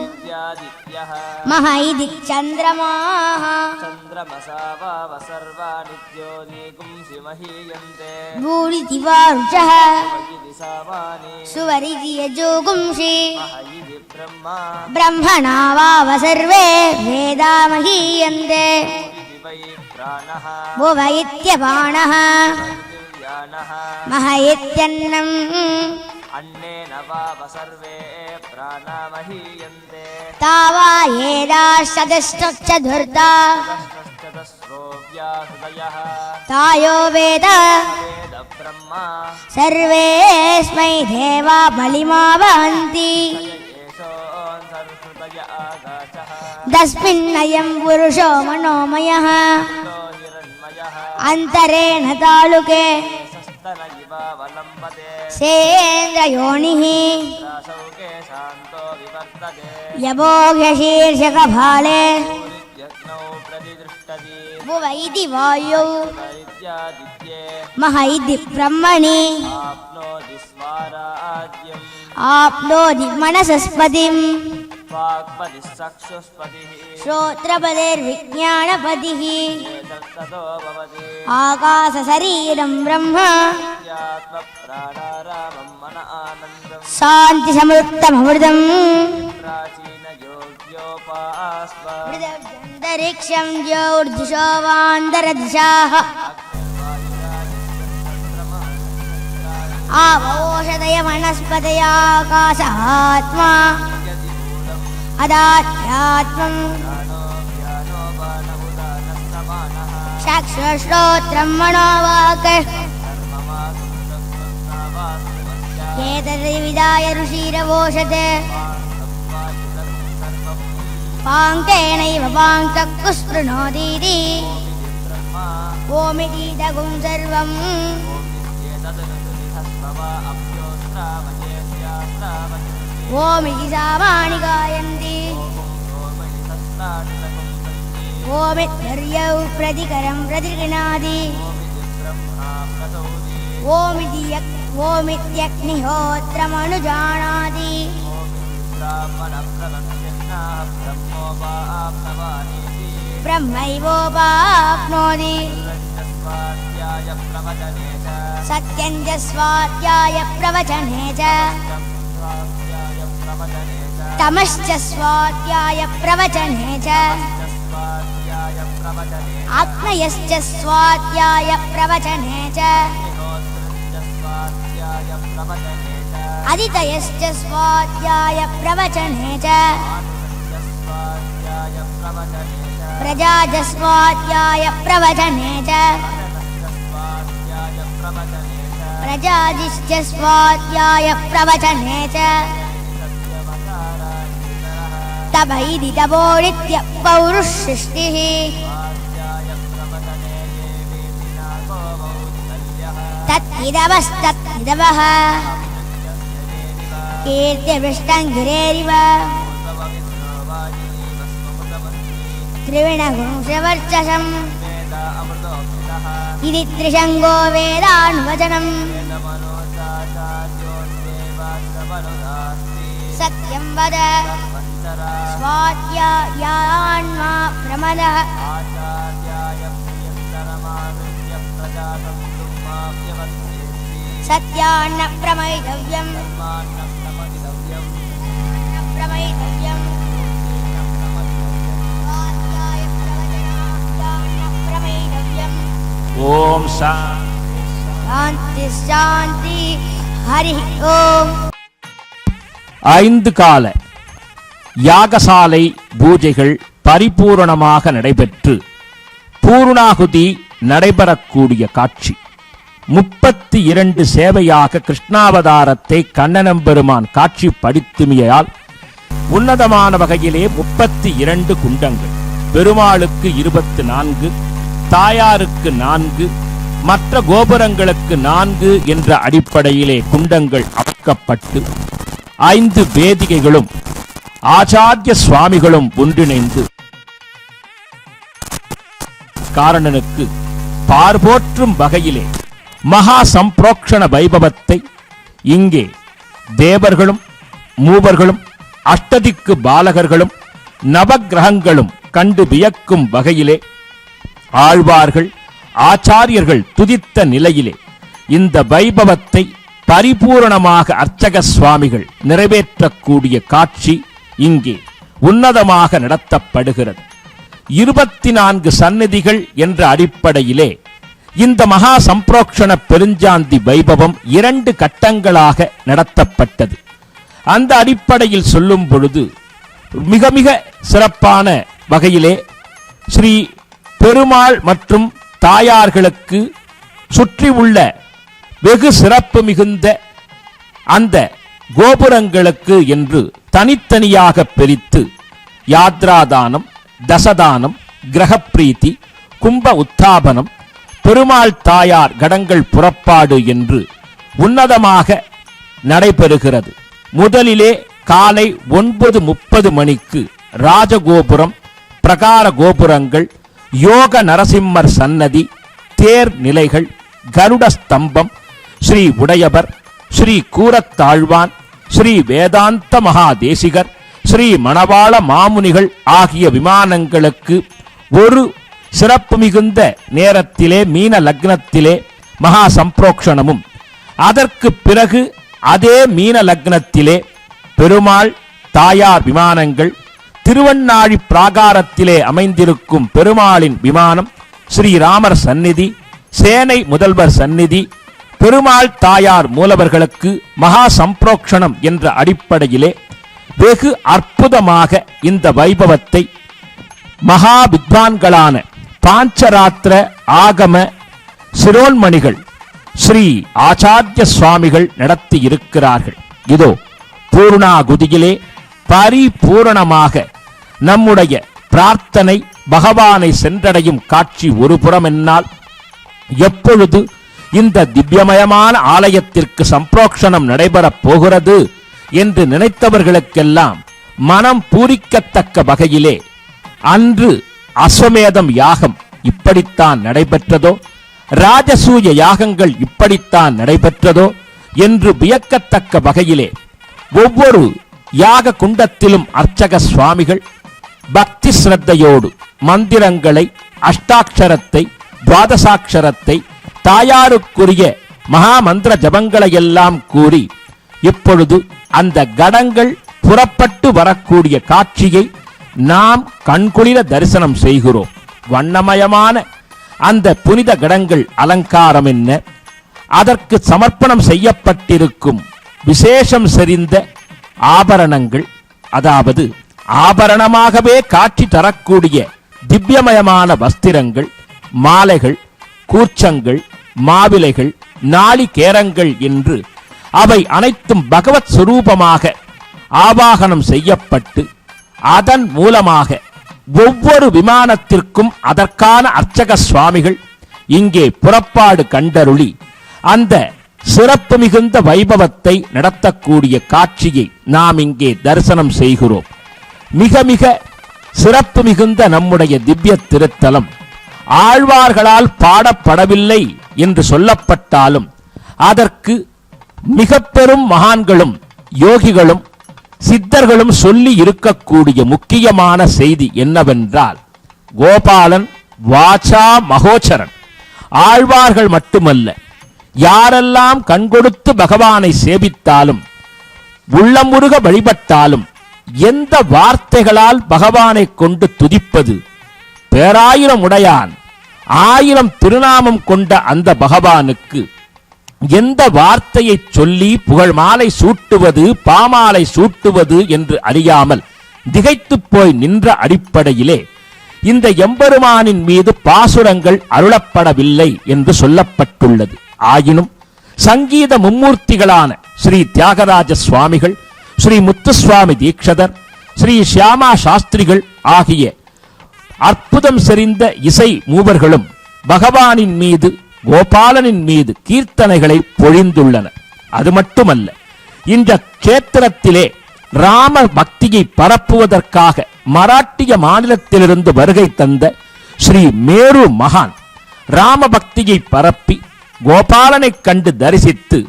इत्यादित्यः मह इति चन्द्रमाः चन्द्रमसा वाव सर्वाणि ज्योतिगुंसि महीयन्ते भूरिति वा रुचः इति सामानि सुवरिति यजोगुंसि इति ब्रह्मा ब्रह्मणा वाव सर्वे वेदा महीयन्ते इति वै प्राणः भुव इत्यपाणः दिव्यानः मह इत्यन्नम् अन्नेन वाव सर्वे प्राणा महीयन्ते तावा येदाश्चतुश्च धुर्ता चतस्रोऽव्या हृदयः तायो वेद वेद ब्रह्मा सर्वेऽस्मै देवा बलिमा वहन्ति एषोऽन्तर्हृदय आकाशः तस्मिन्नयं पुरुषो मनोमयः लो हिरण्मयः अन्तरेण तालुके सस्तन इवावलम्बते सेन्द्रयोनिः रासौके शान्तो विवर्तते यभोग्यशीर्षकभाले यज्ञौ प्रतिदृष्टति भुव इति वायौ परित्यादित्ये मह इति ब्रह्मणि आप्नोति स्वाराज्यम् आप्नोति मनसस्पतिम् वाक्पतिः चक्षुष्पतिः श्रोत्रपतिर्विज्ञानपतिः एतत्ततो भवति आकाशशरीरं ब्रह्म यात्मप्राणारामं मन आनन्दम् शान्तिसमृक्तममृतम् प्राचीनयोग्योपास्व अंतरिक्षं ज्योर्दिशो वान्तरदिशाः आवोषधय वनस्पतयाकाशात्मा अदाध्यात्मम् चक्षुश्रोत्रं मनोवाक् एतद्विदाय ऋषिरवोषते पाङ्क्तेनैव पाङ्क्तः कुस्पृणोतीति ओमितीतगुं सर्वम् ओमिति सामानि गायन्ति ओमित्यर्यौ प्रतिकरं प्रतिगृह्णाति ओमित्यग्निहोत्रमनुजानाति ब्रह्मैवोपाप्नोति सत्यं च स्वाध्याय प्रवचने च तमश्च स्वाध्याय प्रवचने च आत्मयश्च स्वाध्याय प्रवचने च अदितयश्च स्वाध्याय प्रवचने च प्रजाज स्वाध्याय प्रवचने च प्रजाजिश्च स्वाध्याय प्रवचने च तपैदि तपोरित्य पौरुषष्टिः तत्किदवस्तत्किदवः कीर्त्यपृष्टं गिरेरिव त्रिविणगुंसवर्चसम् इति त्रिशङ्गो वेदानुवचनम् सत्यं वद स्वाध्यायान्मा प्रमदः सत्यान्न प्रमैतव्यम् प्रमैतव्यम् स्वाध्याय प्रवचनाध्यान्न प्रमैतव्यम् ஓம் शान्ति शान्ति हरि ओम् 5 கால யாகசாலை பூஜைகள் பரிபூரணமாக நடைபெற்று பூர்ணாகுதி நடைபெறக்கூடிய காட்சி. 32 சேவையாக கிருஷ்ணாவதாரத்தை கண்ணனம்பெருமான் காட்சி படித்துமையால் உன்னதமான வகையிலே 32 குண்டங்கள், பெருமாளுக்கு 24, தாயாருக்கு 4, மற்ற கோபுரங்களுக்கு 4 என்ற அடிப்படையிலே குண்டங்கள் அமைக்கப்பட்டு 5 வேதிகைகளும் ஆச்சாரிய சுவாமிகளும் ஒன்றிணைந்து காரணனுக்கு பார்போற்றும் வகையிலே மகா சம்பிரோக்ஷண வைபவத்தை இங்கே தேவர்களும் மூவர்களும் அஷ்டதிக்கு பாலகர்களும் நவக்கிரகங்களும் கண்டு வியக்கும் வகையிலே ஆழ்வார்கள் ஆச்சாரியர்கள் துதித்த நிலையிலே இந்த வைபவத்தை பரிபூரணமாக அர்ச்சக சுவாமிகள் நிறைவேற்றக்கூடிய காட்சி இங்கே உன்னதமாக நடத்தப்படுகிறது. 24 சந்நிதிகள் என்ற அடிப்படையிலே இந்த மகா சம்பிரோக்ஷண பெருஞ்சாந்தி வைபவம் 2 கட்டங்களாக நடத்தப்பட்டது. அந்த அடிப்படையில் சொல்லும் பொழுது மிக மிக சிறப்பான வகையிலே ஸ்ரீ பெருமாள் மற்றும் தாயார்களுக்கு சுற்றி உள்ள வெகு சிறப்பு மிகுந்த அந்த கோபுரங்களுக்கு என்று தனித்தனியாக பிரித்து யாத்ராதானம், தசதானம், கிரகப்பிரீத்தி, கும்ப உத்தாபனம், பெருமாள் தாயார் கடங்கள் புறப்பாடு என்று உன்னதமாக நடைபெறுகிறது. முதலிலே காலை 9:30 மணிக்கு ராஜகோபுரம், பிரகார கோபுரங்கள், யோக நரசிம்மர் சன்னதி, தேர் நிலைகள், கருட ஸ்தம்பம், ஸ்ரீ உடையவர், ஸ்ரீ கூரத்தாழ்வான், ஸ்ரீ வேதாந்த மகாதேசிகர், ஸ்ரீ மணவாள மாமுனிகள் ஆகிய விமானங்களுக்கு ஒரு சிறப்பு மிகுந்த நேரத்திலே மீன லக்னத்திலே மகா சம்பிரோக்ஷணமும், அதற்கு பிறகு அதே மீன லக்னத்திலே பெருமாள் தாயார் விமானங்கள், திருவண்ணாழி பிராகாரத்திலே அமைந்திருக்கும் பெருமாளின் விமானம், ஸ்ரீராமர் சந்நிதி, சேனை முதல்வர் சந்நிதி, பெருமாள் தாயார் மூலவர்களுக்கு மகா சம்பிரோக்ஷணம் என்ற அடிப்படையிலே வெகு அற்புதமாக இந்த வைபவத்தை மகா வித்வான்களான பாஞ்சராத்திர ஆகம சிரோன்மணிகள் ஸ்ரீ ஆச்சாரிய சுவாமிகள் நடத்தி இருக்கிறார்கள். இதோ பூர்ணாகுதியிலே பரிபூரணமாக நம்முடைய பிரார்த்தனை பகவானை சென்றடையும் காட்சி ஒரு புறம் என்னால், எப்பொழுது இந்த திவ்யமயமான ஆலயத்திற்கு சம்பிரோக்ஷணம் நடைபெறப் போகிறது என்று நினைத்தவர்களுக்கெல்லாம் மனம் பூரிக்கத்தக்க வகையிலே அன்று அஸ்வமேதம் யாகம் இப்படித்தான் நடைபெற்றதோ, ராஜசூய யாகங்கள் இப்படித்தான் நடைபெற்றதோ என்று வியக்கத்தக்க வகையிலே ஒவ்வொரு யாக குண்டத்திலும் அர்ச்சக சுவாமிகள் பக்தி ஸ்ரத்தையோடு மந்திரங்களை, அஷ்டாட்சரத்தை, துவாதசாட்சரத்தை, தாயாருக்குரிய மகா மந்திர ஜபங்களை எல்லாம் கூறி இப்பொழுது அந்த கடங்கள் புறப்பட்டு வரக்கூடிய காட்சியை நாம் கண்குளிர தரிசனம் செய்கிறோம். வண்ணமயமான அந்த புனித கடங்கள் அலங்காரம் என்ன, அதற்கு சமர்ப்பணம் செய்யப்பட்டிருக்கும் விசேஷம் செறிந்த ஆபரணங்கள், அதாவது ஆபரணமாகவே காட்சி தரக்கூடிய திவ்யமயமான வஸ்திரங்கள், மாலைகள், கூர்ச்சங்கள், மாவிலைகள், நாளிகேரங்கள் என்று அவை அனைத்தும் பகவத் சுரூபமாக ஆவாகனம் செய்யப்பட்டு அதன் மூலமாக ஒவ்வொரு விமானத்திற்கும் அதற்கான அர்ச்சக சுவாமிகள் இங்கே புறப்பாடு கண்டருளி அந்த சிறப்பு மிகுந்த வைபவத்தை நடத்தக்கூடிய காட்சியை நாம் இங்கே தரிசனம் செய்கிறோம். மிக மிக சிறப்பு மிகுந்த நம்முடைய திவ்ய திருத்தலம் ஆழ்வார்களால் பாடப்படவில்லை என்று சொல்லப்பட்டாலும் அதற்கு மிக பெரும் மகான்களும் யோகிகளும் சித்தர்களும் சொல்லி இருக்கக்கூடிய முக்கியமான செய்தி என்னவென்றால், கோபாலன் வாச்சா மகோச்சரன். ஆழ்வார்கள் மட்டுமல்ல, யாரெல்லாம் கண்கொடுத்து பகவானை சேவித்தாலும் உள்ளமுருக வழிபட்டாலும் எந்த வார்த்தைகளால் பகவானை கொண்டு துதிப்பது? பேராயிரம் உடையான் 1000 திருநாமம் கொண்ட அந்த பகவானுக்கு எந்த வார்த்தையை சொல்லி புகழ் மாலை சூட்டுவது பாமாலை சூட்டுவது என்று அறியாமல் திகைத்துப் போய் நின்ற அடிப்படையிலே இந்த எம்பெருமானின் மீது பாசுரங்கள் அருளப்படவில்லை என்று சொல்லப்பட்டுள்ளது. ஆயினும் சங்கீத மும்மூர்த்திகளான ஸ்ரீ தியாகராஜ சுவாமிகள், ஸ்ரீ முத்துசுவாமி தீட்சதர், ஸ்ரீ சியாமா சாஸ்திரிகள் ஆகிய அற்புதம் செறிந்த இசை மூவர்களும் பகவானின் மீது கோபாலனின் மீது கீர்த்தனைகளை பொழிந்துள்ளனர். அது மட்டுமல்ல, இந்த கேத்திரத்திலே ராம பக்தியை பரப்புவதற்காக மராட்டிய மாநிலத்திலிருந்து வருகை தந்த ஸ்ரீ மேரு மகான் ராம பக்தியை பரப்பி கோபாலனை கண்டு தரிசித்து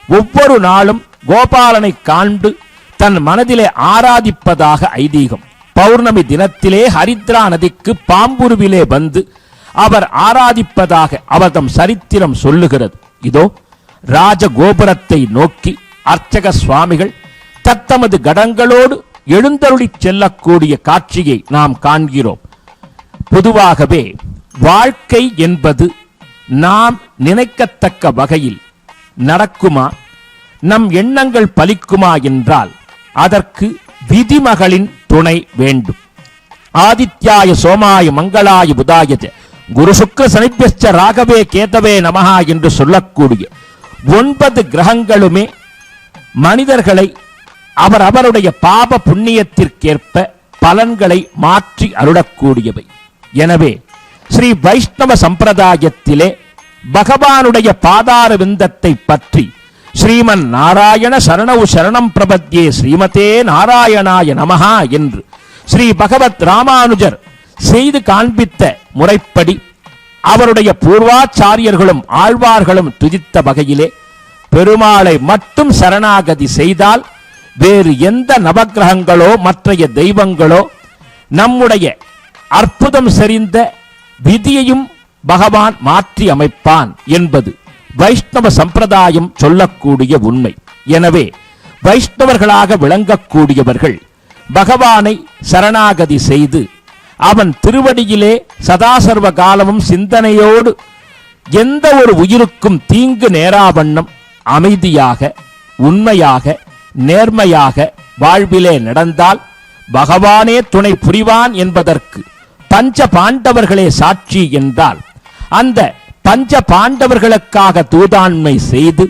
ஒவ்வொரு நாளும் கோபாலனை காண்டு தன் மனதிலே ஆராதிப்பதாக ஐதீகம். பௌர்ணமி தினத்திலே ஹரித்ரா நதிக்கு பாம்புருவிலே வந்து அவர் ஆராதிப்பதாக அவர்தம் சரித்திரம் சொல்லுகிறது. இதோ ராஜகோபுரத்தை நோக்கி அர்ச்சக சுவாமிகள் தத்தமது கடங்களோடு எழுந்தருளி செல்லக்கூடிய காட்சியை நாம் காண்கிறோம். பொதுவாகவே வாழ்க்கை என்பது நாம் நினைக்கத்தக்க வகையில் நடக்குமா, நம் எண்ணங்கள் பலிக்குமா என்றால் அதற்கு விதிமகளின் துணை வேண்டும். ஆதித்யாய சோமாய மங்களாய புதாய குரு சுக்ர சனிப்யஸ்ச ராகவே கேதவே நமஹா என்று சொல்லக்கூடிய 9 கிரகங்களுமே மனிதர்களை அவரவருடைய பாப புண்ணியத்திற்கேற்ப பலன்களை மாற்றி அருளக்கூடியவை. எனவே ஸ்ரீ வைஷ்ணவ சம்பிரதாயத்திலே பகவானுடைய பாதார விந்தத்தை பற்றி ஸ்ரீமன் நாராயண சரணவு சரணம் பிரபத்யே ஸ்ரீமதே நாராயணாய நமஹா என்று ஸ்ரீ பகவத் ராமானுஜர் செய்து காண்பித்த முறைப்படி அவருடைய பூர்வாச்சாரியர்களும் ஆழ்வார்களும் துதித்த வகையிலே பெருமாளை மட்டும் சரணாகதி செய்தால் வேறு எந்த நவக்கிரகங்களோ மற்றைய தெய்வங்களோ நம்முடைய அற்புதம் செறிந்த விதியையும் பகவான் மாற்றி அமைப்பான் என்பது வைஷ்ணவ சம்பிரதாயம் சொல்லக்கூடிய உண்மை. எனவே வைஷ்ணவர்களாக விளங்கக்கூடியவர்கள் பகவானை சரணாகதி செய்து அவன் திருவடியிலே சதாசர்வ காலமும் சிந்தனையோடு எந்த ஒரு உயிருக்கும் தீங்கு நேராவண்ணம் அமைதியாக உண்மையாக நேர்மையாக வாழ்விலே நடந்தால் பகவானே துணை புரிவான் என்பதற்கு பஞ்ச பாண்டவர்களே சாட்சி என்றால் அந்த பஞ்ச பாண்டவர்களுக்காக தூதாண்மை செய்து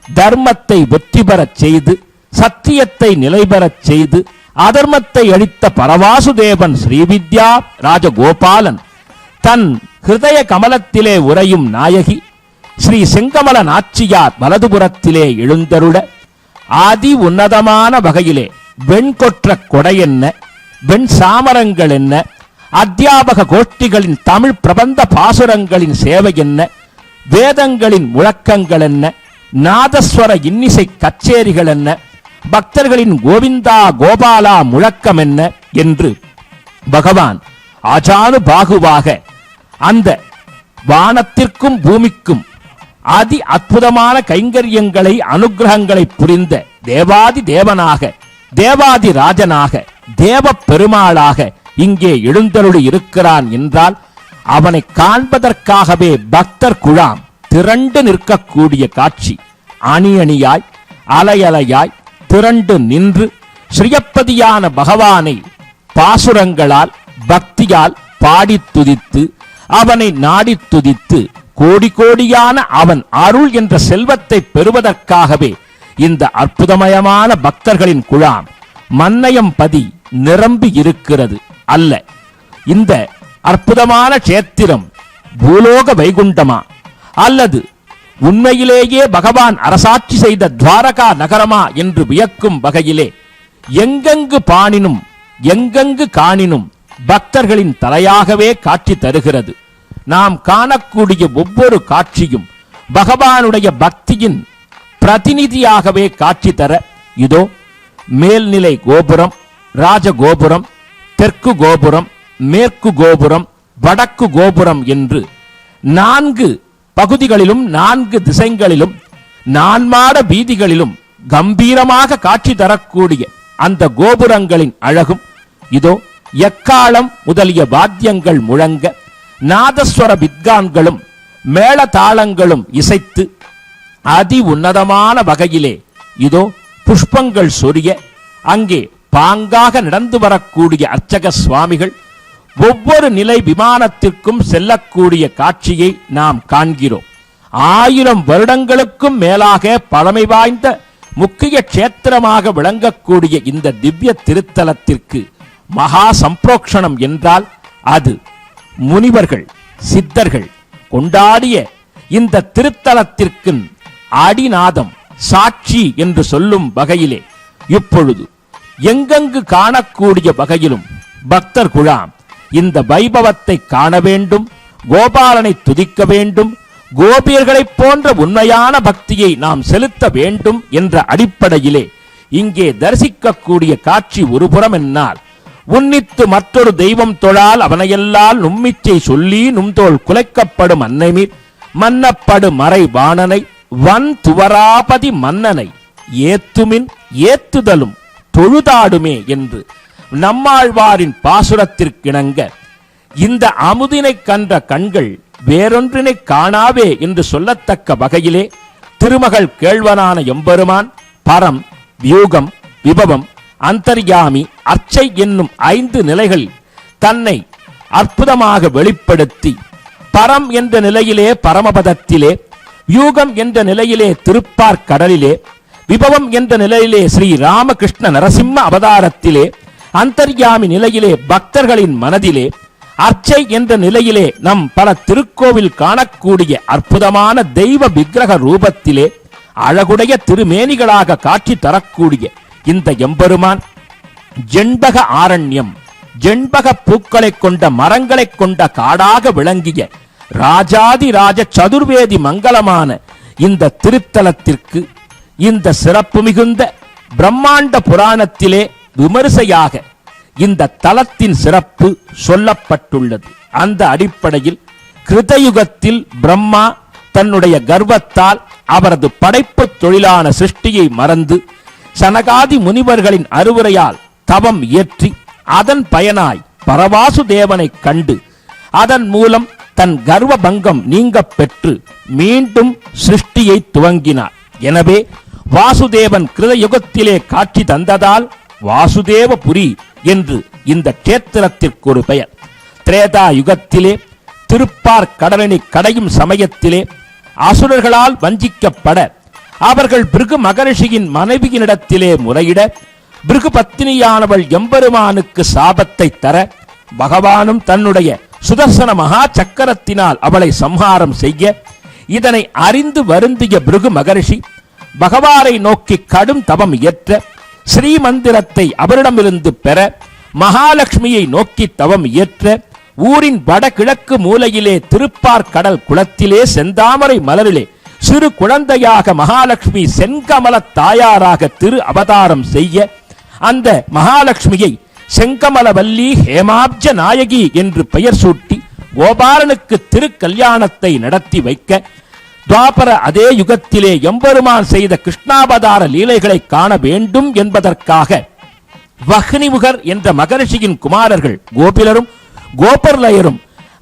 தர்மத்தை வெற்றி பெறச் செய்து சத்தியத்தை நிலைபெறச் செய்து அதர்மத்தை அழித்த பரவாசுதேவன் ஸ்ரீவித்யா ராஜகோபாலன் தன் ஹிருதய கமலத்திலே உறையும் நாயகி ஸ்ரீ செங்கமல நாச்சியார் வலதுபுறத்திலே எழுந்தருள ஆதி உன்னதமான வகையிலே வெண்கொற்ற கொடை என்ன, வெண் சாமரங்கள் என்ன, அத்தியாபக கோஷ்டிகளின் தமிழ் பிரபந்த பாசுரங்களின் சேவை என்ன, வேதங்களின் முழக்கங்கள் என்ன, நாதஸ்வர இன்னிசை கச்சேரிகள் என்ன, பக்தர்களின் கோவிந்தா கோபாலா முழக்கம் என்ன என்று பகவான் ஆஜானு பாகுவாக அந்த வானத்திற்கும் பூமிக்கும் அதி அற்புதமான கைங்கரியங்களை அனுகிரகங்களை புரிந்த தேவாதி தேவனாக தேவாதி ராஜனாக தேவ பெருமாளாக இங்கே எழுந்தருளி இருக்கிறான் என்றால் அவனை காண்பதற்காகவே பக்தர் குழாம் திரண்டு நிற்கக்கூடிய காட்சி. அணி அணியாய் அலையலையாய் திரண்டு நின்று ஸ்ரீயப்பதியான பகவானை பாசுரங்களால் பக்தியால் பாடி துதித்து அவனை நாடி துதித்து கோடி கோடியான அவன் அருள் என்ற செல்வத்தை பெறுவதற்காகவே இந்த அற்புதமயமான பக்தர்களின் குழாம் மன்னயம் பதி நிரம்பி இருக்கிறது அல்ல. இந்த அற்புதமான கஷேத்திரம் பூலோக வைகுண்டமா அல்லது உண்மையிலேயே பகவான் அரசாட்சி செய்த துவாரகா நகரமா என்று வியக்கும் வகையிலே எங்கெங்கு பாணினும் எங்கெங்கு காணினும் பக்தர்களின் தலையாகவே காட்சி தருகிறது. நாம் காணக்கூடிய ஒவ்வொரு காட்சியும் பகவானுடைய பக்தியின் பிரதிநிதியாகவே காட்சி தர இதோ மேல்நிலை கோபுரம், ராஜகோபுரம், தெற்கு கோபுரம், மேற்கு கோபுரம், வடக்கு கோபுரம் என்று 4 பகுதிகளிலும் 4 திசைகளிலும் 4 மாட வீதிகளிலும் கம்பீரமாக காட்சி தரக்கூடிய அந்த கோபுரங்களின் அழகும் இதோ எக்காலம் முதலிய வாத்தியங்கள் முழங்க நாதஸ்வர வித்வான்களும் மேளதாளங்களும் இசைத்து அதி உன்னதமான வகையிலே இதோ புஷ்பங்கள் சொரிய அங்கே பாங்காக நடந்து வரக்கூடிய அர்ச்சக சுவாமிகள் ஒவ்வொரு நிலை விமானத்திற்கும் செல்லக்கூடிய காட்சியை நாம் காண்கிறோம். 1000 வருடங்களுக்கும் மேலாக பழமை வாய்ந்த முக்கிய க்ஷேத்திரமாக விளங்கக்கூடிய இந்த திவ்ய திருத்தலத்திற்கு மகா சம்பிரோக்ஷணம் என்றால் அது முனிவர்கள் சித்தர்கள் கொண்டாடிய இந்த திருத்தலத்திற்கு அடிநாதம் சாட்சி என்று சொல்லும் வகையிலே இப்பொழுது எங்கெங்கு காணக்கூடிய வகையிலும் பக்தர் குழாம் இந்த வைபவத்தை காண வேண்டும், கோபாலனை துதிக்க வேண்டும், கோபியர்களைப் போன்ற உண்மையான பக்தியை நாம் செலுத்த வேண்டும் என்ற அடிப்படையிலே இங்கே தரிசிக்கக்கூடிய காட்சி ஒருபுறம் என்னால் உன்னித்து மற்றொரு தெய்வம் தொழால் அவனையெல்லாம் நும்மிச்சை சொல்லி நும்தோள் குலைக்கப்படும் அன்னைமீர் மன்னப்படு மறை வாணனை வன் துவராபதி மன்னனை ஏத்துமின் ஏத்துதலும் தொழுதாடுமே என்று நம்மாழ்வாரின் பாசுரத்திற்கிணங்க இந்த அமுதினை கன்ற கண்கள் வேறொன்றினை காணாவே என்று சொல்லத்தக்க வகையிலே திருமகள் கேழ்வனான எம்பெருமான் பரம் வியூகம் விபவம் அந்தர்யாமி அர்ச்சை என்னும் 5 நிலைகளில் தன்னை அற்புதமாக வெளிப்படுத்தி பரம் என்ற நிலையிலே பரமபதத்திலே, வியூகம் என்ற நிலையிலே திருப்பார் கடலிலே, விபவம் என்ற நிலையிலே ஸ்ரீ ராமகிருஷ்ண நரசிம்ம அவதாரத்திலே, அந்தர்யாமி நிலையிலே பக்தர்களின் மனதிலே, அர்ச்சை என்ற நிலையிலே நம் பல திருக்கோவில் காணக்கூடிய அற்புதமான தெய்வ விக்கிரக ரூபத்திலே அழகுடைய திருமேனிகளாக காட்சி தரக்கூடிய இந்த எம்பெருமான் ஜெண்பக ஆரண்யம், ஜெண்பக பூக்களை கொண்ட மரங்களை கொண்ட காடாக விளங்கிய ராஜாதி ராஜ சதுர்வேதி மங்களமான இந்த திருத்தலத்திற்கு இந்த சிறப்பு மிகுந்த பிரம்மாண்ட புராணத்திலே விமரிசையாக இந்த தலத்தின் சிறப்பு சொல்லப்பட்டுள்ளது. அந்த அடிப்படையில் கிருதயுகத்தில் பிரம்மா தன்னுடைய கர்வத்தால் அவரது படைப்பு தொழிலான சிருஷ்டியை மறந்து சனகாதி முனிவர்களின் அறிவுரையால் தவம் இயற்றி அதன் பயனாய் பரவாசுதேவனை கண்டு அதன் மூலம் தன் கர்வ பங்கம் நீங்க பெற்று மீண்டும் சிருஷ்டியை துவங்கினார். எனவே வாசுதேவன் கிருதயுகத்திலே காட்சி தந்ததால் வாசுதேவபுரி என்று இந்த கேத்திரத்திற்கு ஒரு பெயர். திரேதா யுகத்திலே திருப்பார் கடலினை கடையும் சமயத்திலே அசுரர்களால் வஞ்சிக்கப்பட அவர்கள் பிருகு மகரிஷியின் மனைவியினிடத்திலே முறையிட பிருகு பத்தினியானவள் எம்பெருமானுக்கு சாபத்தை தர பகவானும் தன்னுடைய சுதர்சன மகா சக்கரத்தினால் அவளை சம்ஹாரம் செய்ய இதனை அறிந்து வருந்திய பிருகு மகரிஷி பகவானை நோக்கி கடும் தவம் இயற்ற ஸ்ரீமந்திரத்தை அவரிடமிருந்து பெற மகாலட்சுமியை நோக்கி தவம் இயற்ற ஊரின் வடகிழக்கு மூலையிலே திருப்பார் கடல் குளத்திலே செந்தாமரை மலரிலே சிறு குழந்தையாக மகாலட்சுமி செங்கமல தாயாராக திரு அவதாரம் செய்ய அந்த மகாலட்சுமியை செங்கமலவல்லி ஹேமாப்ஜ நாயகி என்று பெயர் சூட்டி கோபாலனுக்கு திருக்கல்யாணத்தை நடத்தி வைக்க துவாபர அதே யுகத்திலே எம்பெருமான் செய்த கிருஷ்ணாவதார லீலைகளை காண வேண்டும் என்பதற்காக வஹ்னிமுகர் என்ற மகரிஷியின் குமாரர்கள் கோபிலரும் கோபர்லயரும்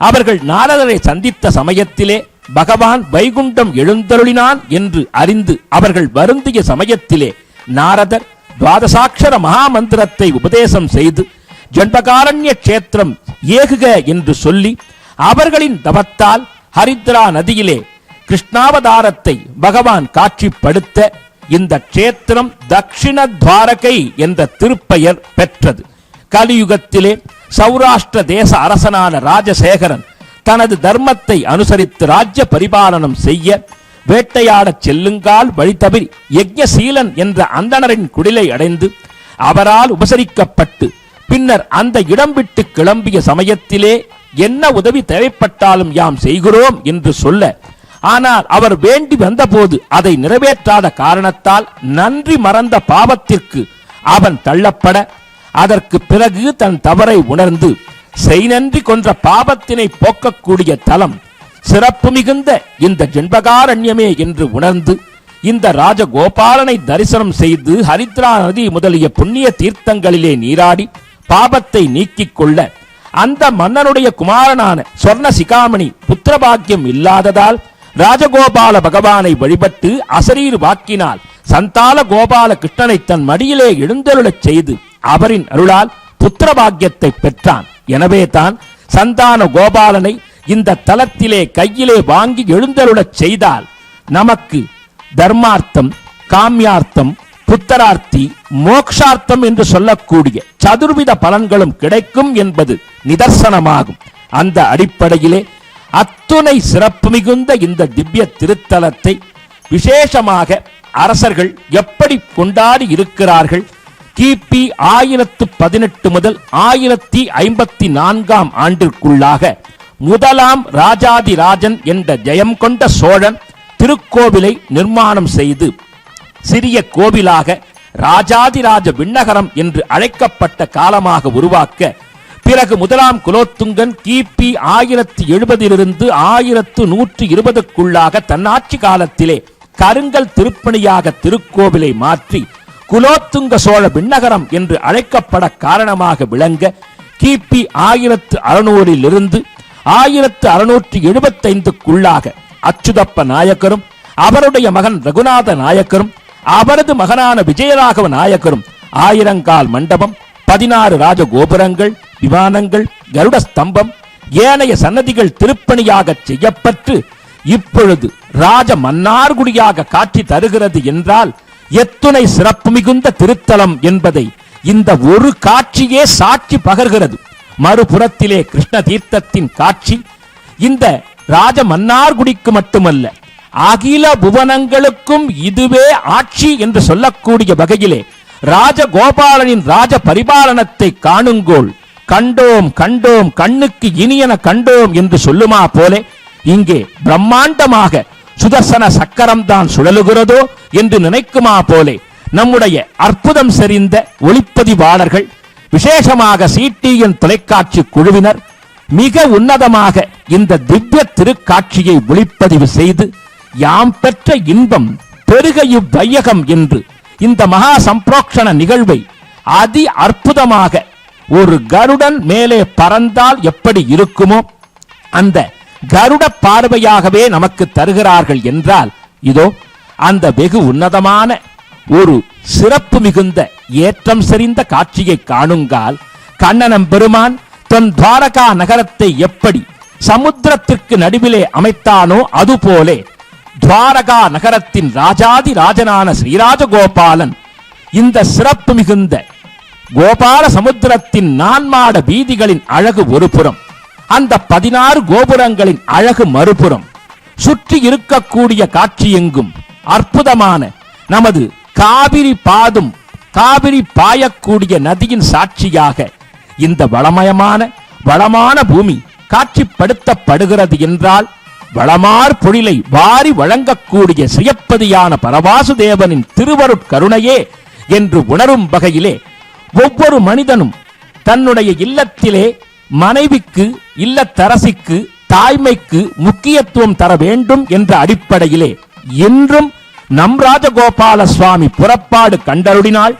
அவர்கள் நாரதரை சந்தித்த சமயத்திலே பகவான் வைகுண்டம் எழுந்தருளினான் என்று அறிந்து அவர்கள் வருந்திய சமயத்திலே நாரதர் துவாதசாட்சர மகாமந்திரத்தை உபதேசம் செய்து ஜன்பகாரண்ய கஷேத்திரம் ஏகுக என்று சொல்லி அவர்களின் தவத்தால் ஹரித்ரா நதியிலே கிருஷ்ணாவதாரத்தை பகவான் காட்சிப்படுத்த இந்த கஷேத்திரம் தட்சிண துவாரகை என்ற திருப்பெயர் பெற்றது. கலியுகத்திலே சௌராஷ்டிர தேச அரசனான ராஜசேகரன் தனது தர்மத்தை அனுசரித்து ராஜ்ய பரிபாலனம் செய்ய வேட்டையாடச் செல்லுங்கால் வழி தவறி யஜ்ஞசீலன் என்ற அந்தணரின் குடிலை அடைந்து அவரால் உபசரிக்கப்பட்டு பின்னர் அந்த இடம் விட்டு கிளம்பிய சமயத்திலே என்ன உதவி தேவைப்பட்டாலும் யாம் செய்கிறோம் என்று சொல்ல, ஆனால் அவர் வேண்டி வந்தபோது அதை நிறைவேற்றாத காரணத்தால் நன்றி மறந்த பாவத்திற்கு அவன் தள்ளப்பட அதற்கு பிறகு தன் தவறை உணர்ந்து செய்நன்றி கொன்ற பாபத்தினை போக்கக்கூடிய தலம் சிறப்பு மிகுந்த இந்த ஜென்பகாரண்யமே என்று உணர்ந்து இந்த ராஜகோபாலனை தரிசனம் செய்து ஹரித்ரா நதி முதலிய புண்ணிய தீர்த்தங்களிலே நீராடி பாபத்தை நீக்கிக் கொள்ள அந்த மன்னனுடைய குமாரனான சொர்ண சிகாமணி புத்திரபாக்கியம் இல்லாததால் ராஜகோபால பகவானை வழிபட்டு அசரீர் வாக்கினால் சந்தால கோபால கிருஷ்ணனை தன் மடியிலே எழுந்தருளச் செய்து அவரின் அருளால் புத்திரபாக்கியத்தை பெற்றான். எனவே தான் சந்தான கோபாலனை இந்த தலத்திலே கையிலே வாங்கி எழுந்தருளச் செய்தால் நமக்கு தர்மார்த்தம், காமியார்த்தம், புத்தரார்த்தி, மோக்ஷார்த்தம் என்று சொல்லக்கூடிய சதுர்வித பலன்களும் கிடைக்கும் என்பது நிதர்சனமாகும். அந்த அடிப்படையிலே அத்துணை சிறப்பு மிகுந்த இந்த திவ்ய திருத்தலத்தை விசேஷமாக அரசர்கள் எப்படி கொண்டாடி இருக்கிறார்கள்? கிபி 1018 முதல் 1054 ஆண்டிற்குள்ளாக முதலாம் ராஜாதிராஜன் என்ற ஜெயம் கொண்ட சோழன் திருக்கோவிலை நிர்மாணம் செய்து சிறிய கோவிலாக ராஜாதிராஜ விண்ணகரம் என்று அழைக்கப்பட்ட காலமாக உருவாக்க, பிறகு முதலாம் குலோத்துங்கன் கிபி 1070 1120க்குள்ளாக தன்னாட்சி காலத்திலே கருங்கல் திருப்பணியாக திருக்கோவிலை மாற்றி குலோத்துங்க சோழ விண்ணகரம் என்று அழைக்கப்பட காரணமாக விளங்க கிபி 1600 1675க்குள்ளாக அச்சுதப்ப நாயக்கரும் அவருடைய மகன் ரகுநாத நாயக்கரும் அவரது மகனான விஜயராகவ நாயக்கரும் 1000 கால் மண்டபம், 16 ராஜகோபுரங்கள், விமானங்கள், கருட ஸ்தம்பம், ஏனைய சன்னதிகள் திருப்பணியாக செய்யப்பட்டு இப்பொழுது ராஜ மன்னார்குடியாக காட்சி தருகிறது என்றால் எத்துணை சிறப்பு மிகுந்த திருத்தலம் என்பதை இந்த ஒரு காட்சியே சாட்சி பகர்கிறது. மறுபுறத்திலே கிருஷ்ண தீர்த்தத்தின் காட்சி இந்த ராஜ மன்னார்குடிக்கு மட்டுமல்ல, அகில புவனங்களுக்கும் இதுவே ஆட்சி என்று சொல்லக்கூடிய வகையிலே ராஜகோபாலனின் ராஜ பரிபாலனத்தை காணுங்கோள். கண்டோம் கண்டோம் கண்ணுக்கு இனியன கண்டோம் என்று சொல்லுமா போலே இங்கே பிரம்மாண்டமாக சுதர்சன சக்கரம் தான் சுழலுகிறதோ என்று நினைக்குமா போலே நம்முடைய அற்புதம் செறிந்த ஒளிப்பதிவாளர்கள், விசேஷமாக சிடிஎன் தொலைக்காட்சி குழுவினர் மிக உன்னதமாக இந்த திவ்ய திருக்காட்சியை ஒளிப்பதிவு செய்து யாம் பெற்ற இன்பம் பெருக இவ்வையகம் என்று இந்த மகா சம்பிரோக்ஷண நிகழ்வை அதி அற்புதமாக ஒரு கருடன் மேலே பறந்தால் எப்படி இருக்குமோ அந்த கருட பார்வையாகவே நமக்கு தருகிறார்கள் என்றால், இதோ அந்த வெகு உன்னதமான ஒரு சிறப்பு மிகுந்த ஏற்றம் செறிந்த காட்சியை காணுங்கால் கண்ணனம் பெருமான் தன் துவாரகா நகரத்தை எப்படி சமுத்திரத்திற்கு நடுவிலே அமைத்தானோ அதுபோலே துவாரகா நகரத்தின் ராஜாதி ராஜனான ஸ்ரீராஜகோபாலன் இந்த சிறப்பு மிகுந்த கோபால சமுத்திரத்தின் நான்மாட வீதிகளின் அழகு ஒரு புறம், அந்த 16 கோபுரங்களின் அழகு மறுபுறம், சுற்றி இருக்கக்கூடிய காட்சி எங்கும் அற்புதமான நமது காவிரி பாதும் காவிரி பாயக்கூடிய நதியின் சாட்சியாக இந்த வளமான பூமி காட்சிப்படுத்தப்படுகிறது என்றால், வளமார் பொழிலை வாரி வழங்கக்கூடிய சுயப்பதியான பரவாசுதேவனின் திருவருட்கருணையே என்று உணரும் வகையிலே ஒவ்வொரு மனிதனும் தன்னுடைய இல்லத்திலே மனைவிக்கு, இல்லத்தரசிக்கு, தாய்மைக்கு முக்கியத்துவம் தர வேண்டும் என்ற அடிப்படையிலே இன்றும் நம் ராஜகோபால சுவாமி புறப்பாடு கண்டருளினால்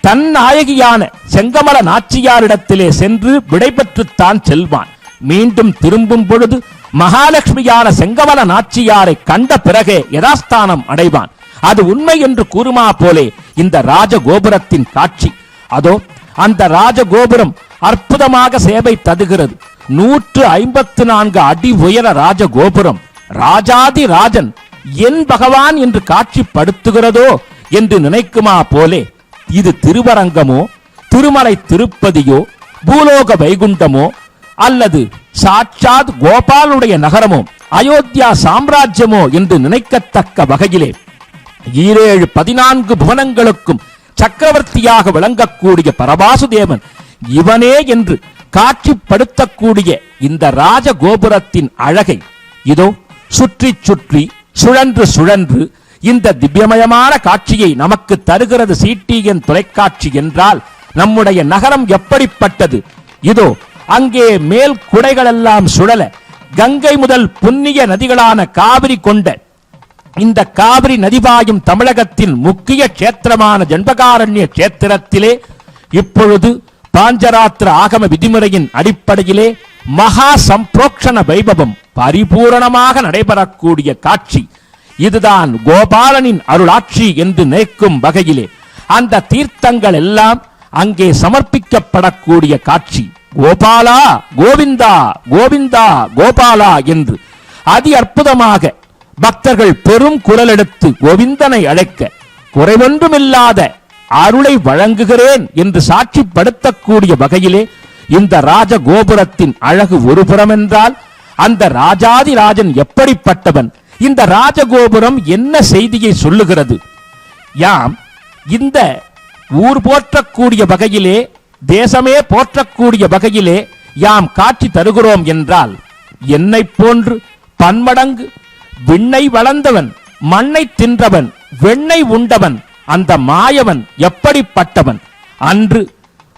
தன் நாயகியான செங்கமல நாச்சியாரிடத்திலே சென்று விடைபெற்றுத்தான் செல்வான். மீண்டும் திரும்பும் பொழுது மகாலட்சுமியான செங்கமல நாச்சியாரை கண்ட பிறகே யதாஸ்தானம் அடைவான். அது உண்மை என்று கூறுமா போலே இந்த ராஜகோபுரத்தின் காட்சி. அதோ அந்த ராஜகோபுரம் அற்புதமாக சேவை தருகிறது. 154 அடி உயர ராஜகோபுரம் ராஜாதி ராஜன் என் பகவான் என்று காட்சிப்படுத்துகிறதோ என்று நினைக்குமா போலே இது திருவரங்கமோ, திருமலை திருப்பதியோ, பூலோக வைகுண்டமோ அல்லது சாட்சாத் கோபாலுடைய நகரமோ, அயோத்தியா சாம்ராஜ்யமோ என்று நினைக்கத்தக்க வகையிலே 14 புவனங்களுக்கும் சக்கரவர்த்தியாக விளங்கக்கூடிய பரவாசுதேவன் இவனே என்று காட்சிப்படுத்தக்கூடிய இந்த ராஜகோபுரத்தின் அழகை இதோ சுற்றி சுற்றி சுழன்று சுழன்று இந்த திவ்யமயமான காட்சியை நமக்கு தருகிறது சிடிஎன் தொலைக்காட்சி என்றால் நம்முடைய நகரம் எப்படிப்பட்டது? இதோ அங்கே மேல் குடைகளெல்லாம் சுழல கங்கை முதல் புண்ணிய நதிகளான காவிரி கொண்ட இந்த காவிரி நதிபாயும் தமிழகத்தின் முக்கிய கஷேத்திரமான ஜன்பகாரண்ய கஷேத்திரத்திலே இப்பொழுது பாஞ்சராத்திர ஆகம விதிமுறையின் அடிப்படையிலே மகா சம்பிரோக்ஷண வைபவம் பரிபூரணமாக நடைபெறக்கூடிய காட்சி. இதுதான் கோபாலனின் அருளாட்சி என்று நினைக்கும் வகையிலே அந்த தீர்த்தங்கள் எல்லாம் அங்கே சமர்ப்பிக்கப்படக்கூடிய காட்சி. கோபாலா கோவிந்தா கோவிந்தா கோபாலா என்று அதி அற்புதமாக பக்தர்கள் பெரும் குரல் எடுத்து கோவிந்தனை அழைக்க குறைவொன்றுமில்லாத அருளை வழங்குகிறேன் என்று சாட்சிப்படுத்தக்கூடிய வகையிலே இந்த ராஜகோபுரத்தின் அழகு ஒருபுறம் என்றால், அந்த ராஜாதிராஜன் எப்படிப்பட்டவன், இந்த ராஜகோபுரம் என்ன செய்தியை சொல்லுகிறது? யாம் இந்த ஊர் போற்றக்கூடிய வகையிலே, தேசமே போற்றக்கூடிய வகையிலே யாம் காட்சி தருகிறோம் என்றால், என்னை போன்று பன்மடங்கு விண்ணை வளர்ந்தவன், மண்ணை தின்றவன், வெண்ணை உண்டவன் அந்த மாயவன் எப்படிப்பட்டவன்? அன்று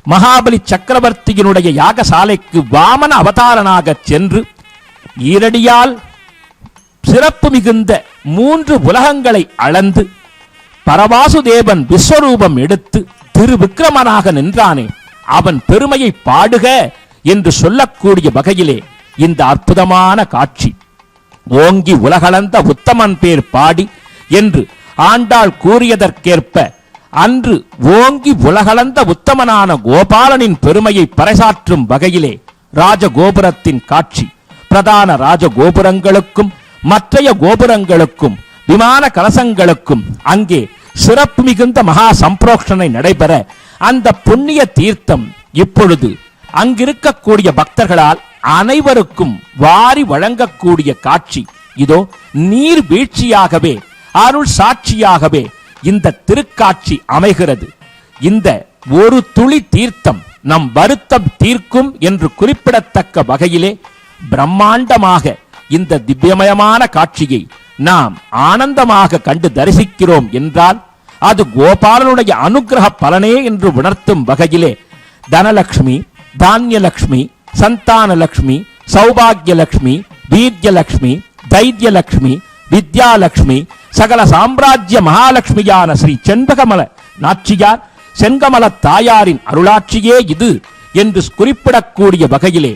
மகாபலி சக்கரவர்த்தியினுடைய யாகசாலைக்கு வாமன அவதாரனாக சென்று ஈரடியால் சிறப்பு மிகுந்த 3 உலகங்களை அளந்து பரவாசுதேவன் விஸ்வரூபம் எடுத்து திருவிக்கிரமனாக நின்றானே, அவன் பெருமையை பாடுக என்று சொல்லக்கூடிய வகையிலே இந்த அற்புதமான காட்சி. ஓங்கி உலகளந்த உத்தமன் பேர் பாடி என்று ஆண்டாள் கூறியதற்கேற்ப அன்று ஓங்கி உலகளந்த உத்தமனான கோபாலனின் பெருமையை பறைசாற்றும் வகையிலே ராஜகோபுரத்தின் காட்சி. பிரதான ராஜகோபுரங்களுக்கும் மற்றைய கோபுரங்களுக்கும் விமான கலசங்களுக்கும் அங்கே சிறப்பு மிகுந்த மகா சம்பிரோக்ஷணை நடைபெற அந்த புண்ணிய தீர்த்தம் இப்பொழுது அங்கிருக்கக்கூடிய பக்தர்களால் அனைவருக்கும் வாரி வழங்கக்கூடிய காட்சி. இதோ நீர் வீழ்ச்சியாகவே அருள் சாட்சியாகவே இந்த திருக்காட்சி அமைகிறது. இந்த ஒரு துளி தீர்த்தம் நம் வருத்தம் தீர்க்கும் என்று குறிப்பிடத்தக்க வகையிலே பிரம்மாண்டமாக இந்த திவ்யமயமான காட்சியை நாம் ஆனந்தமாக கண்டு தரிசிக்கிறோம் என்றால் அது கோபாலனுடைய அனுகிரக பலனே என்று உணர்த்தும் வகையிலே தனலட்சுமி, தானியலட்சுமி, சந்தானலட்சுமி, சௌபாகியலட்சுமி, வீர்யலட்சுமி, தைரியலட்சுமி, வித்யாலட்சுமி, சகல சாம்ராஜ்ய மகாலட்சுமியான ஸ்ரீ செண்பகமல நாச்சியார் செங்கமல தாயாரின் அருளாட்சியே இது என்று குறிப்பிடக்கூடிய வகையிலே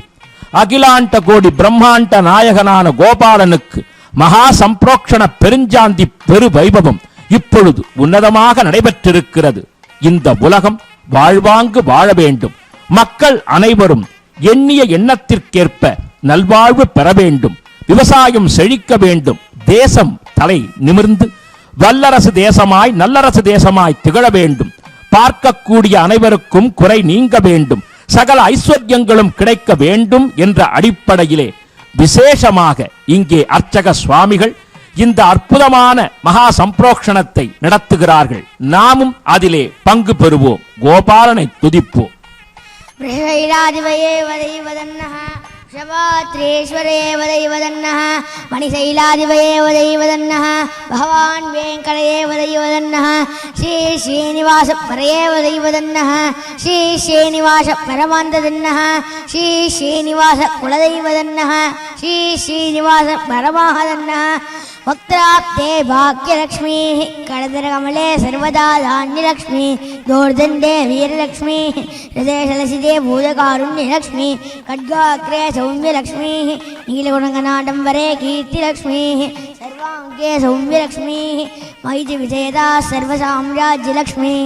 அகிலாண்ட கோடி பிரம்மாண்ட நாயகனான கோபாலனுக்கு மகா சம்பிரோக்ஷண பெருஞ்சாந்தி பெரு வைபவம் இப்பொழுது உன்னதமாக நடைபெற்றிருக்கிறது. இந்த உலகம் வாழ்வாங்கு வாழ வேண்டும், மக்கள் அனைவரும் எண்ணிய எண்ணத்திற்கேற்ப நல்வாழ்வு பெற வேண்டும், விவசாயம் செழிக்க வேண்டும், தேசம் தலை நிமிர்ந்து வல்லரசு தேசமாய் நல்லரசு தேசமாய் திகழ வேண்டும், பார்க்கக்கூடிய அனைவருக்கும் குறை நீங்க வேண்டும், சகல ஐஸ்வர்யங்களும் கிடைக்க வேண்டும் என்ற அடிப்படையிலே விசேஷமாக இங்கே அர்ச்சக சுவாமிகள் இந்த அற்புதமான மகா சம்பிரோக்ஷணத்தை நடத்துகிறார்கள். நாமும் அதிலே பங்கு பெறுவோம், கோபாலனை துதிப்போம். शवात्रेश्वरेव दैवदन्नः मणिशैलादिवयेव दैवदन्नः भगवान् वेङ्कटेव दैवदन्नः श्री श्रीनिवास परयेव दैवदन्नः श्री श्रीनिवास परमानन्ददन्नः श्री श्रीनिवास कुलदैवदन्नः श्री श्रीनिवास परमाहदन्नः वक्त्राब्धे भाग्यलक्ष्मी कड़दरकमले सर्वदा धान्यलक्ष्मी दोर्दण्डे वीरलक्ष्मी हृदयशलसिते भूतकारुण्यलक्ष्मी खड्गाग्रे सौम्यलक्ष्मी नीलगुणगनाडम्बरे कीर्तिलक्ष्मी सर्वाङ्गे सौम्यलक्ष्मी मैति विजयदा सर्वसाम्राज्यलक्ष्मी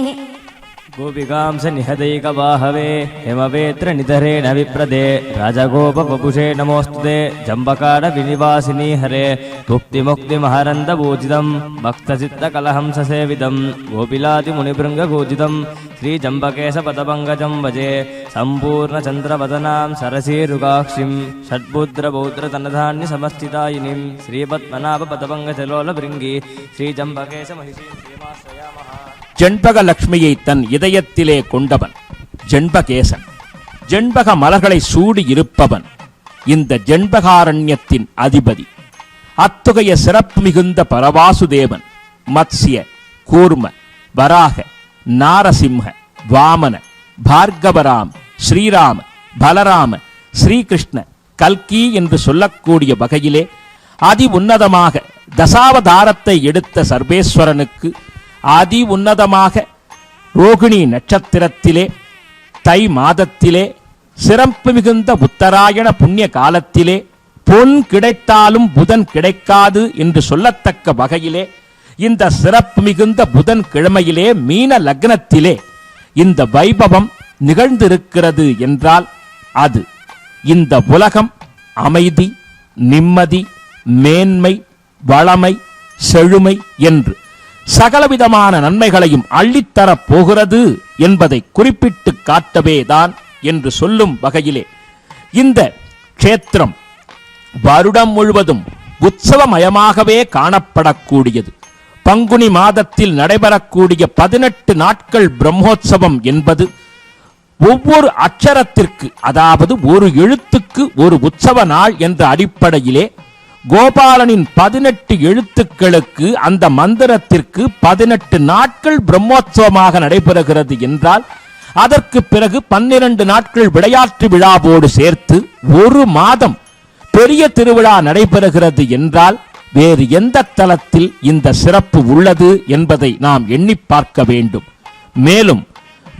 गोपिकांस निहदैकवाहवे हेमवेत्र निधरेण विप्रदे राजगोपवपुषे नमोस्तुते जम्बकार विनिवासिनी हरे मुक्तिमुक्तिमहरन्दपूजितं भक्तचित्तकलहंससेवितं गोपिलादिमुनिभृङ्गपूजितं श्रीजम्बकेशपदपङ्कजं भजे सम्पूर्णचन्द्रवदनां सरसीरुगाक्षिं षड्बुद्रपौत्रतनधान्यसमस्थितायिनीं श्रीपद्मनाभपदपङ्कजलोलभृङ्गी श्रीजम्बकेशमहिषीं श्रीमाश्रयामः. ஜெண்பக லட்சுமியை தன் இதயத்திலே கொண்டவன் ஜெண்பகேசன், ஜெண்பக மலர்களை சூடி இருப்பவன் இந்த ஜெண்பகாரண்யத்தின் அதிபதி. அத்தகைய சிறப்பு மிகுந்த பரவாசுதேவன் மத்ஸ்ய, கூர்ம, வராக, நாரசிம்ஹ, வாமன, பார்கவராம, ஸ்ரீராம, பலராம, ஸ்ரீகிருஷ்ண, கல்கி என்று சொல்லக்கூடிய வகையிலே அதி உன்னதமாக தசாவதாரத்தை எடுத்த சர்வேஸ்வரனுக்கு அதி உன்னதமாக ரோகிணி நட்சத்திரத்திலே தை மாதத்திலே சிறப்பு மிகுந்த உத்தராயண புண்ணிய காலத்திலே பொன் கிடைத்தாலும் புதன் கிடைக்காது என்று சொல்லத்தக்க வகையிலே இந்த சிறப்பு மிகுந்த புதன் கிழமையிலே மீன லக்னத்திலே இந்த வைபவம் நிகழ்ந்திருக்கிறது என்றால் அது இந்த உலகம் அமைதி, நிம்மதி, மேன்மை, வளமை, செழுமை என்று சகலவிதமான நன்மைகளையும் அள்ளித்தரப் போகிறது என்பதை குறிப்பிட்டு காட்டவேதான் என்று சொல்லும் வகையிலே இந்த க்ஷேத்திரம் வருடம் முழுவதும் உற்சவமயமாகவே காணப்படக்கூடியது. பங்குனி மாதத்தில் நடைபெறக்கூடிய 18 நாட்கள் பிரம்மோற்சவம் என்பது ஒவ்வொரு அட்சரத்திற்கு, அதாவது ஒரு எழுத்துக்கு ஒரு உற்சவ நாள் என்ற அடிப்படையிலே கோபாலனின் 18 எழுத்துக்களுக்கு அந்த மந்திரத்திற்கு 18 நாட்கள் பிரம்மோற்சவமாக நடைபெறுகிறது என்றால் அதற்கு பிறகு 12 நாட்கள் விளையாட்டு விழாவோடு சேர்த்து ஒரு மாதம் பெரிய திருவிழா நடைபெறுகிறது என்றால் வேறு எந்த தலத்தில் இந்த சிறப்பு உள்ளது என்பதை நாம் எண்ணி பார்க்க வேண்டும். மேலும்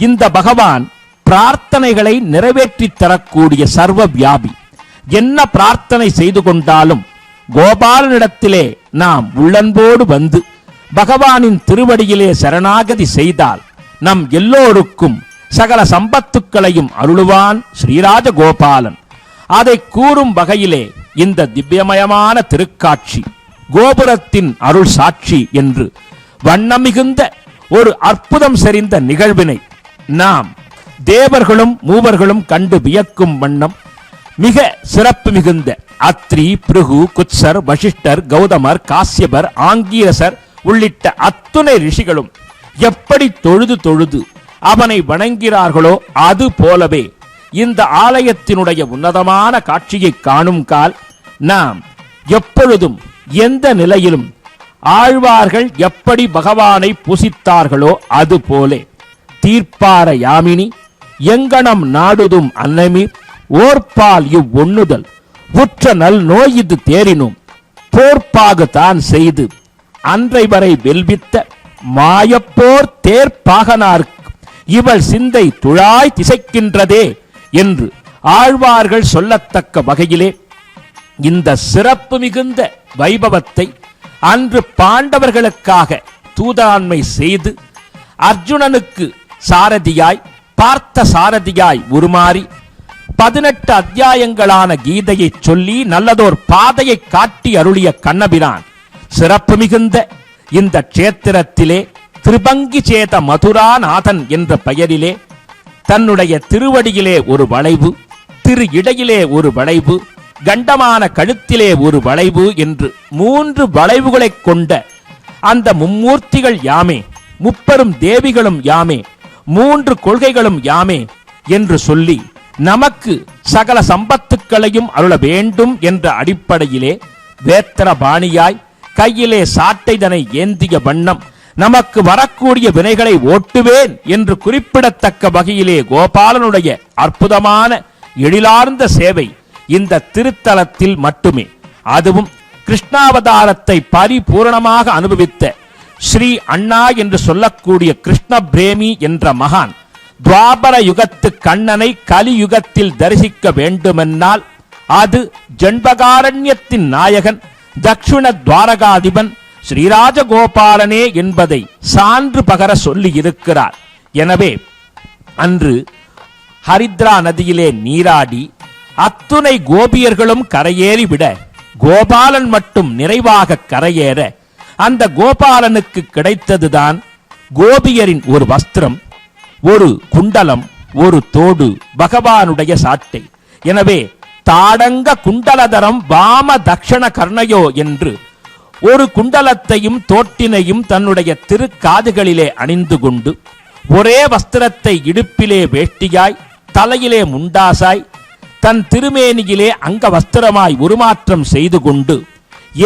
இந்த பகவான் பிரார்த்தனைகளை நிறைவேற்றி தரக்கூடிய சர்வ வியாபி. என்ன பிரார்த்தனை செய்து கொண்டாலும் கோபாலனிடத்திலே நாம் உள்ளன்போடு வந்து பகவானின் திருவடியிலே சரணாகதி செய்தால் நம் எல்லோருக்கும் சகல சம்பத்துக்களையும் அருளுவான் ஸ்ரீராஜ கோபாலன். அதை கூறும் வகையிலே இந்த திவ்யமயமான திருக்காட்சி கோபுரத்தின் அருள் சாட்சி என்று வண்ணமிகுந்த ஒரு அற்புதம் செறிந்த நிகழ்வினை நாம் தேவர்களும் மூவர்களும் கண்டு வியக்கும் வண்ணம் மிக சிறப்பு மிகுந்த அத்ரி, பிருகு, குத்சர், வசிஷ்டர், கௌதமர், காசியபர், ஆங்கீரசர் உள்ளிட்ட அத்துணை ரிஷிகளும் எப்படி தொழுது தொழுது அவனை வணங்கிறார்களோ அது போலவே இந்த ஆலயத்தினுடைய உன்னதமான காட்சியை காணும் கால் நாம் எப்பொழுதும் எந்த நிலையிலும் ஆழ்வார்கள் எப்படி பகவானை பூசித்தார்களோ அது போலே தீர்ப்பார யாமினி எங்கனம் நாடுதும் அன்னமீர் ஓர்பால் இவ்வொண்ணுதல் உற்ற நல் நோய் இது தேரினும் போர்ப்பாகு தான் செய்து அன்றை வரை வெல்வித்த மாயப்போர் தேர்ப்பாகனார்க்கு இவள் சிந்தை துழாய் திசைக்கின்றதே என்று ஆழ்வார்கள் சொல்லத்தக்க வகையிலே இந்த சிறப்பு மிகுந்த வைபவத்தை அன்று பாண்டவர்களுக்காக தூதாண்மை செய்து அர்ஜுனனுக்கு சாரதியாய், பார்த்த சாரதியாய் உருமாறி 18 அத்தியாயங்களான கீதையை சொல்லி நல்லதோர் பாதையை காட்டி அருளிய கண்ணபிரான் சிறப்பு மிகுந்த இந்த க்ஷேத்திரத்திலே திரிபங்கி சேத மதுராநாதன் என்ற பெயரிலே தன்னுடைய திருவடியிலே ஒரு வளைவு, திரு இடையிலே ஒரு வளைவு, கண்டமான கழுத்திலே ஒரு வளைவு என்று 3 வளைவுகளைக் கொண்ட அந்த மும்மூர்த்திகள் யாமே, முப்பெரும் தேவிகளும் யாமே, 3 கொள்கைகளும் யாமே என்று சொல்லி நமக்கு சகல சம்பத்துக்களையும் அருள வேண்டும் என்ற அடிப்படையிலே வேத்திரபாணியாய் கையிலே சாட்டைதனை ஏந்திய வண்ணம் நமக்கு வரக்கூடிய வினைகளை ஓட்டுவேன் என்று குறிப்பிடத்தக்க வகையிலே கோபாலனுடைய அற்புதமான எழிலார்ந்த சேவை இந்த திருத்தலத்தில் மட்டுமே. அதுவும் கிருஷ்ணாவதாரத்தை பரிபூரணமாக அனுபவித்த ஸ்ரீ அண்ணா என்று சொல்லக்கூடிய கிருஷ்ண பிரேமி என்ற மகான் துவாபர யுகத்து கண்ணனை கலியுகத்தில் தரிசிக்க வேண்டுமென்னால் அது ஜன்பகாரண்யத்தின் நாயகன் தக்ஷிண துவாரகாதிபன் ஸ்ரீராஜகோபாலனே என்பதை சான்று பகர சொல்லி இருக்கிறார். எனவே அன்று ஹரித்ரா நதியிலே நீராடி அத்துணை கோபியர்களும் கரையேறிவிட கோபாலன் மட்டும் நிறைவாக கரையேற அந்த கோபாலனுக்கு கிடைத்ததுதான் கோபியரின் ஒரு வஸ்திரம், ஒரு குண்டலம், ஒரு தோடு, பகவானுடைய சாட்டை. எனவே தாடங்க குண்டலதரம் வாம தக்ஷண கர்ணயோ என்று ஒரு குண்டலத்தையும் தோட்டினையும் தன்னுடைய திருக்காதுகளிலே அணிந்து கொண்டு ஒரே வஸ்திரத்தை இடுப்பிலே வேஷ்டியாய், தலையிலே முண்டாசாய், தன் திருமேனியிலே அங்க வஸ்திரமாய் உருமாற்றம் செய்து கொண்டு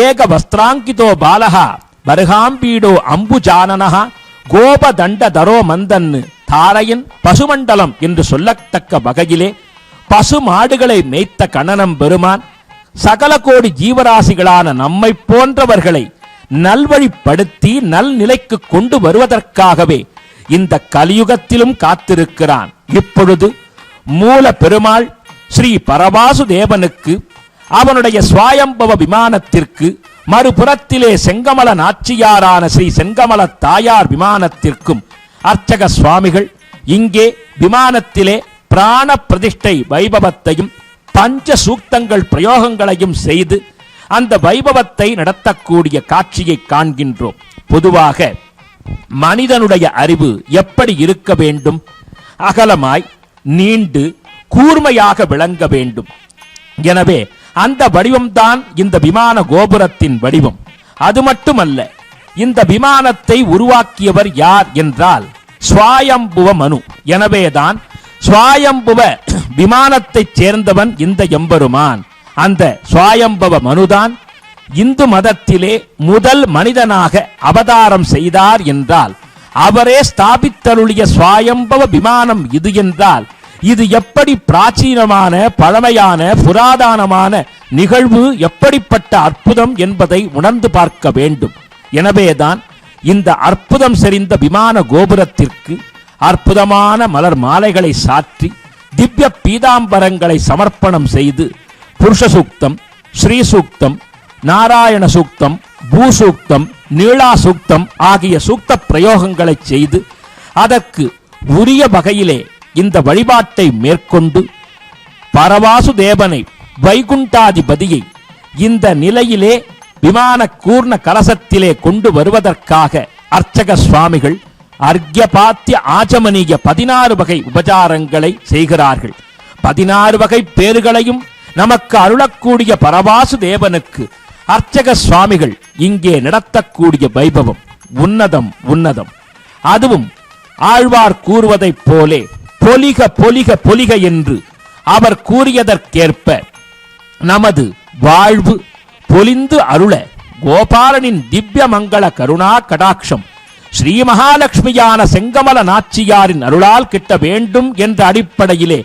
ஏக வஸ்திராங்கிதோ பாலகா வருகாம்பீடோ அம்புஜானனஹா கோபதண்ட தரோ மந்தன்னு தாரையன் பசுமண்டலம் என்று சொல்லத்தக்க வகையிலே பசு மாடுகளை மேய்த்த கண்ணனம் பெருமான் சகல கோடி ஜீவராசிகளான நம்மை போன்றவர்களை நல்வழிப்படுத்தி நல்நிலைக்கு கொண்டு வருவதற்காகவே இந்த கலியுகத்திலும் காத்திருக்கிறான். இப்பொழுது மூல பெருமாள் ஸ்ரீ பரவாசு தேவனுக்கு அவனுடைய சுவாயம்பவ விமானத்திற்கு மறுபுறத்திலே செங்கமல நாச்சியாரான ஸ்ரீ செங்கமல தாயார் விமானத்திற்கும் அர்ச்சக சுவாமிகள் இங்கே விமானத்திலே பிராண பிரதிஷ்டை வைபவத்தையும் பஞ்ச சூக்தங்கள் பிரயோகங்களையும் செய்து அந்த வைபவத்தை நடத்தக்கூடிய காட்சியை காண்கின்றோம். பொதுவாக மனிதனுடைய அறிவு எப்படி இருக்க வேண்டும்? அகலமாய் நீண்டு கூர்மையாக விளங்க வேண்டும். எனவே அந்த வடிவம்தான் இந்த விமான கோபுரத்தின் வடிவம். அது மட்டுமல்ல, இந்த விமானத்தை உருவாக்கியவர் யார் என்றால் ஸ்வாயம்புவ மனு. எனவேதான் ஸ்வாயம்புவ விமானத்தைச் சேர்ந்தவன் இந்த எம்பெருமான். அந்த ஸ்வாயம்பவ மனுதான் இந்து மதத்திலே முதல் மனிதனாக அவதாரம் செய்தார் என்றால் அவரே ஸ்தாபித்தருளிய ஸ்வாயம்பவ விமானம் இது என்றால் இது எப்படி பிராச்சீனமான பழமையான புராதனமான நிகழ்வு, எப்படிப்பட்ட அற்புதம் என்பதை உணர்ந்து பார்க்க வேண்டும். எனவேதான் இந்த அற்புதம் செறிந்த விமான கோபுரத்திற்கு அற்புதமான மலர் மாலைகளை சாற்றி திவ்ய பீதாம்பரங்களை சமர்ப்பணம் செய்து புருஷ சூக்தம், ஸ்ரீ சூக்தம், நாராயண சூக்தம், பூசூக்தம், நீளா சூக்தம் ஆகிய சூக்த பிரயோகங்களை செய்து அதற்கு உரிய வகையிலே இந்த வழிபாட்டை மேற்கொண்டு பரவாசு தேவனை வைகுண்டாதிபதியை இந்த நிலையிலே விமான கூர்ண கலசத்திலே கொண்டு வருவதற்காக அர்ச்சக சுவாமிகள் அர்க்யபாத்திய ஆச்சமனிய 16 வகை உபசாரங்களை செய்கிறார்கள். 16 வகை பேறுகளையும் நமக்கு அருளக்கூடிய பரவாசு தேவனுக்கு அர்ச்சக சுவாமிகள் இங்கே நடத்தக்கூடிய வைபவம் உன்னதம் உன்னதம். அதுவும் ஆழ்வார் கூறுவதைப் போலே பொலிக பொலிக பொலிக என்று அவர் கூறியதற்கேற்ப நமது வாழ்வு பொலிந்து அருள கோபாலனின் திவ்ய மங்கள கருணா கடாட்சம் ஸ்ரீ மகாலட்சுமியான செங்கமல நாச்சியாரின் அருளால் கிட்ட வேண்டும் என்ற அடிப்படையிலே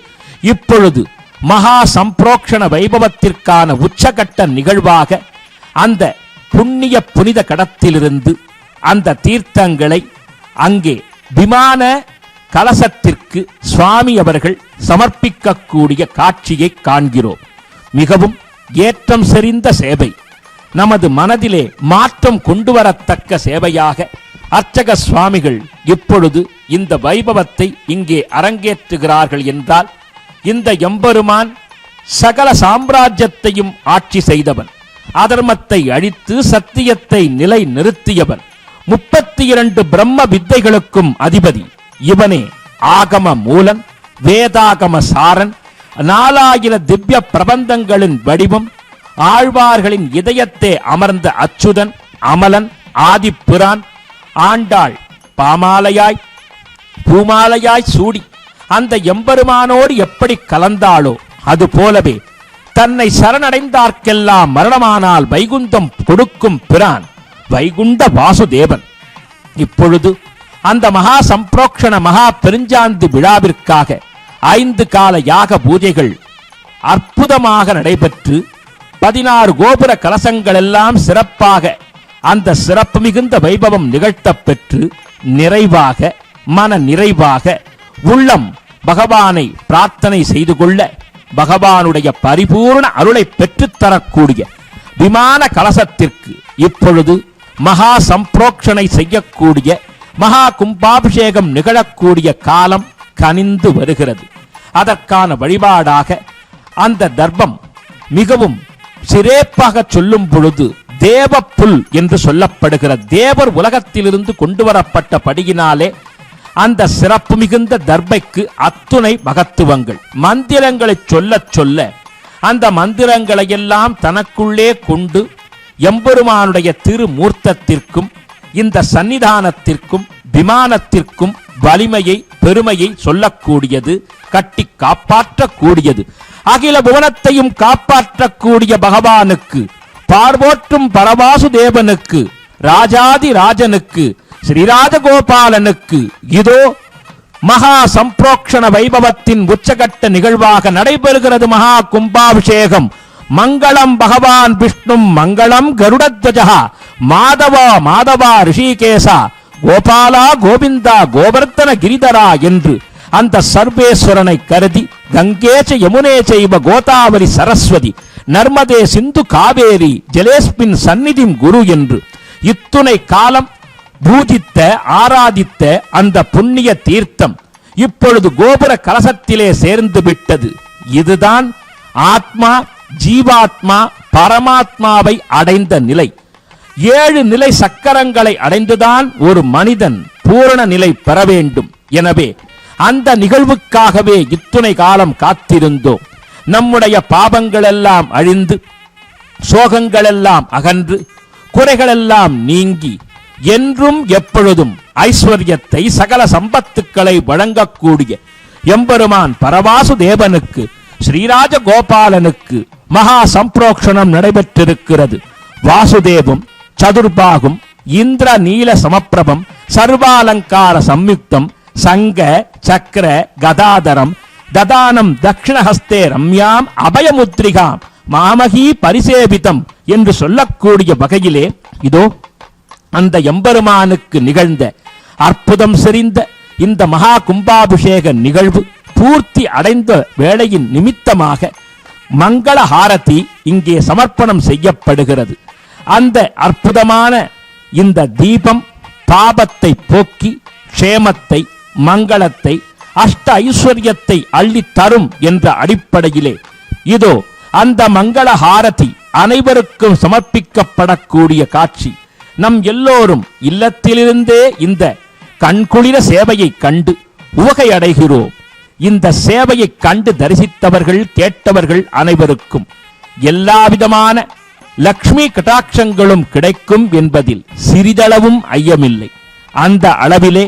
இப்பொழுது மகா சம்பிரோக்ஷண வைபவத்திற்கான உச்சகட்ட நிகழ்வாக அந்த புண்ணிய புனித கடத்திலிருந்து அந்த தீர்த்தங்களை அங்கே விமான கலசத்திற்கு சுவாமி அவர்கள் சமர்ப்பிக்கக்கூடிய காட்சியை காண்கிறோம். மிகவும் ஏற்றம் செறிந்த சேவை, நமது மனதிலே மாற்றம் கொண்டு வரத்தக்க சேவையாக அர்ச்சக சுவாமிகள் இப்பொழுது இந்த வைபவத்தை இங்கே அரங்கேற்றுகிறார்கள் என்றால் இந்த எம்பெருமான் சகல சாம்ராஜ்யத்தையும் ஆட்சி செய்தவன், அதர்மத்தை அழித்து சத்தியத்தை நிலை நிறுத்தியவன், 32 பிரம்ம வித்தைகளுக்கும் அதிபதி இவனே. ஆகம மூலன், வேதாகம சாரன், 4000 திவ்ய பிரபந்தங்களின் வடிவம், ஆழ்வார்களின் இதயத்தே அமர்ந்த அச்சுதன், அமலன், ஆதிப்பிரான், ஆண்டாள் பாமாலையாய் பூமாலையாய் சூடி அந்த எம்பெருமானோடு எப்படி கலந்தாளோ அதுபோலவே தன்னை சரணடைந்தார்க்கெல்லாம் மரணமானால் வைகுந்தம் கொடுக்கும் பிரான் வைகுண்ட வாசுதேவன். இப்பொழுது அந்த மகா சம்பிரோக்ஷண மகா பெருஞ்சாந்தி விழாவிற்காக 5 கால யாக பூஜைகள் அற்புதமாக நடைபெற்று 16 கோபுர கலசங்கள் எல்லாம் சிறப்பாக அந்த சிறப்பு மிகுந்த வைபவம் நிகழ்த்தப் பெற்று நிறைவாக மன நிறைவாக உள்ளம் பகவானை பிரார்த்தனை செய்து கொள்ள பகவானுடைய பரிபூர்ண அருளை பெற்றுத்தரக்கூடிய விமான கலசத்திற்கு இப்பொழுது மகா சம்பிரோக்ஷணை செய்யக்கூடிய மகா கும்பாபிஷேகம் நிகழக்கூடிய காலம் கனிந்து வருகிறது. அதற்கான வழிபாடாக அந்த தர்ப்பம் மிகவும் சிறப்பாக சொல்லும் பொழுது தேவ புல் என்று சொல்லப்படுகிற தேவர் உலகத்திலிருந்து கொண்டு வரப்பட்ட படியினாலே அந்த சிறப்பு மிகுந்த தர்பைக்கு அத்துணை மகத்துவங்கள். மந்திரங்களை சொல்ல சொல்ல அந்த மந்திரங்களை எல்லாம் தனக்குள்ளே கொண்டு எம்பெருமானுடைய திருமூர்த்தத்திற்கும் இந்த சன்னிதானத்திற்கும் விமானத்திற்கும் வலிமையை பெருமையை சொல்லக்கூடியது, கட்டி காப்பாற்றக்கூடியது. அகில புவனத்தையும் காப்பாற்றக்கூடிய பகவானுக்கு, பார்வோற்றும் பரவாசு தேவனுக்கு, ராஜாதி ராஜனுக்கு, ஸ்ரீராஜகோபாலனுக்கு இதோ மகா சம்பிரோக்ஷண வைபவத்தின் உச்சகட்ட நிகழ்வாக நடைபெறுகிறது மகா கும்பாபிஷேகம். மங்களம் பகவான் விஷ்ணு மங்களம் கருடத்வஜா மாதவா மாதவா ரிஷிகேசா கோபாலா கோவிந்தா கோவர்த்தன கிரிதரா என்று அந்த சர்வேஸ்வரனை கருதி கங்கேச்ச யமுனே செய்வ கோதாவரி சரஸ்வதி நர்மதே சிந்து காவேரி ஜலேஸ்மின் சந்நிதிம் குரு என்று இத்துணை காலம் பூஜித்த ஆராதித்த அந்த புண்ணிய தீர்த்தம் இப்பொழுது கோபுர கலசத்திலே சேர்ந்து விட்டது. இதுதான் ஆத்மா ஜீவாத்மா பரமாத்மாவை அடைந்த நிலை. 7 நிலை சக்கரங்களை அடைந்துதான் ஒரு மனிதன் பூரண நிலை பெற வேண்டும். எனவே அந்த நிகழ்வுக்காகவே இத்துணை காலம் காத்திருந்தோம். நம்முடைய பாபங்களெல்லாம் அழிந்து சோகங்களெல்லாம் அகன்று குறைகளெல்லாம் நீங்கி என்றும் எப்பொழுதும் ஐஸ்வர்யத்தை சகல சம்பத்துக்களை வழங்கக்கூடிய எம்பெருமான் பரவாசு தேவனுக்கு ஸ்ரீராஜ கோபாலனுக்கு மகா சம்பிரோக்ஷணம் நடைபெற்றிருக்கிறது. வாசுதேவும் சதுர்பாகும் இந்திர நீல சமப்பிரபம் சர்வாலங்கார சம்யுக்தம் சங்க சக்கர கதாதரம் ததானம் தட்சிணஹஸ்தே ரம்யாம் அபயமுத்ரிகாம் மாமகி பரிசேபிதம் என்று சொல்லக்கூடிய வகையிலே இதோ அந்த எம்பெருமானுக்கு நிகழ்ந்த அற்புதம் செறிந்த இந்த மகா கும்பாபிஷேக நிகழ்வு பூர்த்தி அடைந்த வேளையின் நிமித்தமாக மங்கள ஹாரதி இங்கே சமர்ப்பணம் செய்யப்படுகிறது. அந்த அற்புதமான இந்த தீபம் பாபத்தை போக்கி க்ஷேமத்தை மங்களத்தை அஷ்ட ஐஸ்வர்யத்தை அள்ளி தரும் என்ற அடிப்படையிலே இதோ அந்த மங்கள ஹாரதி அனைவருக்கும் சமர்ப்பிக்கப்படக்கூடிய காட்சி. நம் எல்லோரும் இல்லத்திலிருந்தே இந்த கண்குளிர சேவையை கண்டு உவகை அடைகிறோம். இந்த சேவையை கண்டு தரிசித்தவர்கள் கேட்டவர்கள் அனைவருக்கும் எல்லாவிதமான லக்ஷ்மி கடாட்சங்களும் கிடைக்கும் என்பதில் சிறிதளவும் ஐயமில்லை. அந்த அளவிலே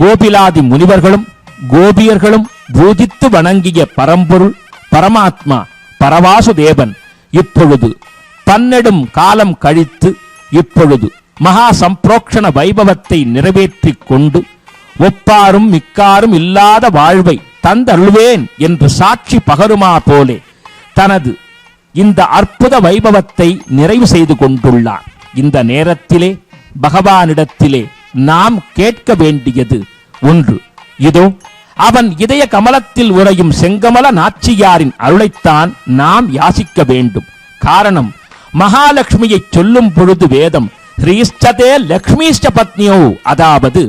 கோபிலாதி முனிவர்களும் கோபியர்களும் பூஜித்து வணங்கிய பரம்பொருள் பரமாத்மா பரவாசுதேவன் இப்பொழுது பன்னெடும் காலம் கழித்து இப்பொழுது மகா சம்பிரோக்ஷண வைபவத்தை நிறைவேற்றிக் கொண்டு ஒப்பாரும் மிக்காரும் இல்லாத வாழ்வை தந்தருள்வேன் என்று சாட்சி பகருமா போலே தனது இந்த அற்புத வைபவத்தை நிறைவு செய்து கொண்டுள்ளார். இந்த நேரத்திலே பகவானிடத்திலே நாம் கேட்க வேண்டியது ஒன்று. இதோ அவன் இதய கமலத்தில் உறையும் செங்கமல நாச்சியாரின் அருளைத்தான் நாம் யாசிக்க வேண்டும். காரணம், மகாலட்சுமியை சொல்லும் பொழுது வேதம் ஹ்ரீஷ்டதே லக்ஷ்மீஷ்ட பத்னியோ, அதாவது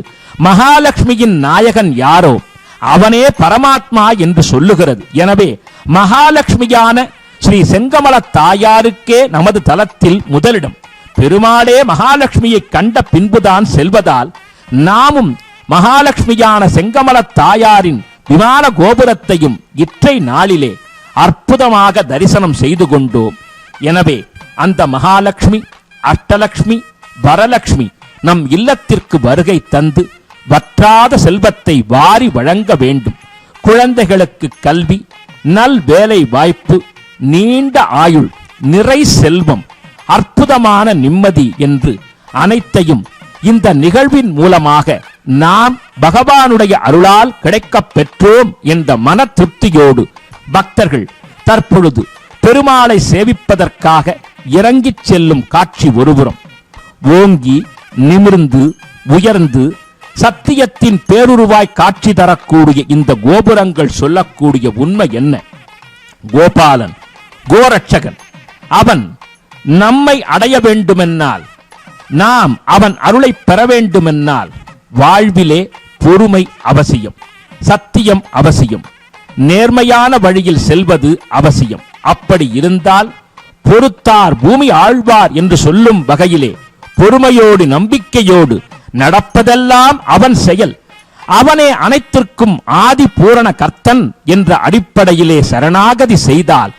மகாலட்சுமியின் நாயகன் யாரோ அவனே பரமாத்மா என்று சொல்லுகிறது. எனவே மகாலட்சுமியான ஸ்ரீ செங்கமல தாயாருக்கே நமது தலத்தில் முதலிடம். பெருமாளே மகாலட்சுமியை கண்ட பின்புதான் செல்வதால் நாமும் மகாலட்சுமியான செங்கமல தாயாரின் விமான கோபுரத்தையும் இற்றை நாளிலே அற்புதமாக தரிசனம் செய்து கொண்டோம். எனவே அந்த மகாலட்சுமி அஷ்டலட்சுமி வரலட்சுமி நம் இல்லத்திற்கு வருகை தந்து வற்றாத செல்வத்தை வாரி வழங்க வேண்டும். குழந்தைகளுக்கு கல்வி, நல் வேலை வாய்ப்பு, நீண்ட ஆயுள், நிறை செல்வம், அற்புதமான நிம்மதி என்று அனைத்தையும் இந்த நிகழ்வின் மூலமாக நாம் பகவானுடைய அருளால் கிடைக்கப் பெற்றோம் என்ற மன திருப்தியோடு பக்தர்கள் தற்பொழுது பெருமாளை சேவிப்பதற்காக இறங்கிச் செல்லும் காட்சி ஒருபுறம். ஓங்கி நிமிர்ந்து உயர்ந்து சத்தியத்தின் பேருருவாய் காட்சி தரக்கூடிய இந்த கோபுரங்கள் சொல்லக்கூடிய உண்மை என்ன? கோபாலன் கோரட்சகன் அவன் நம்மை அடைய வேண்டுமென்னால், நாம் அவன் அருளை பெற வேண்டுமென்னால் வாழ்விலே பொறுமை அவசியம், சத்தியம் அவசியம், நேர்மையான வழியில் செல்வது அவசியம். அப்படி இருந்தால் பொறுத்தார் பூமி ஆழ்வார் என்று சொல்லும் வகையிலே பொறுமையோடு நம்பிக்கையோடு நடப்பதெல்லாம் அவன் செயல், அவனே அனைத்திற்கும் ஆதி பூரண கர்த்தன் என்ற அடிப்படையிலே சரணாகதி செய்தால்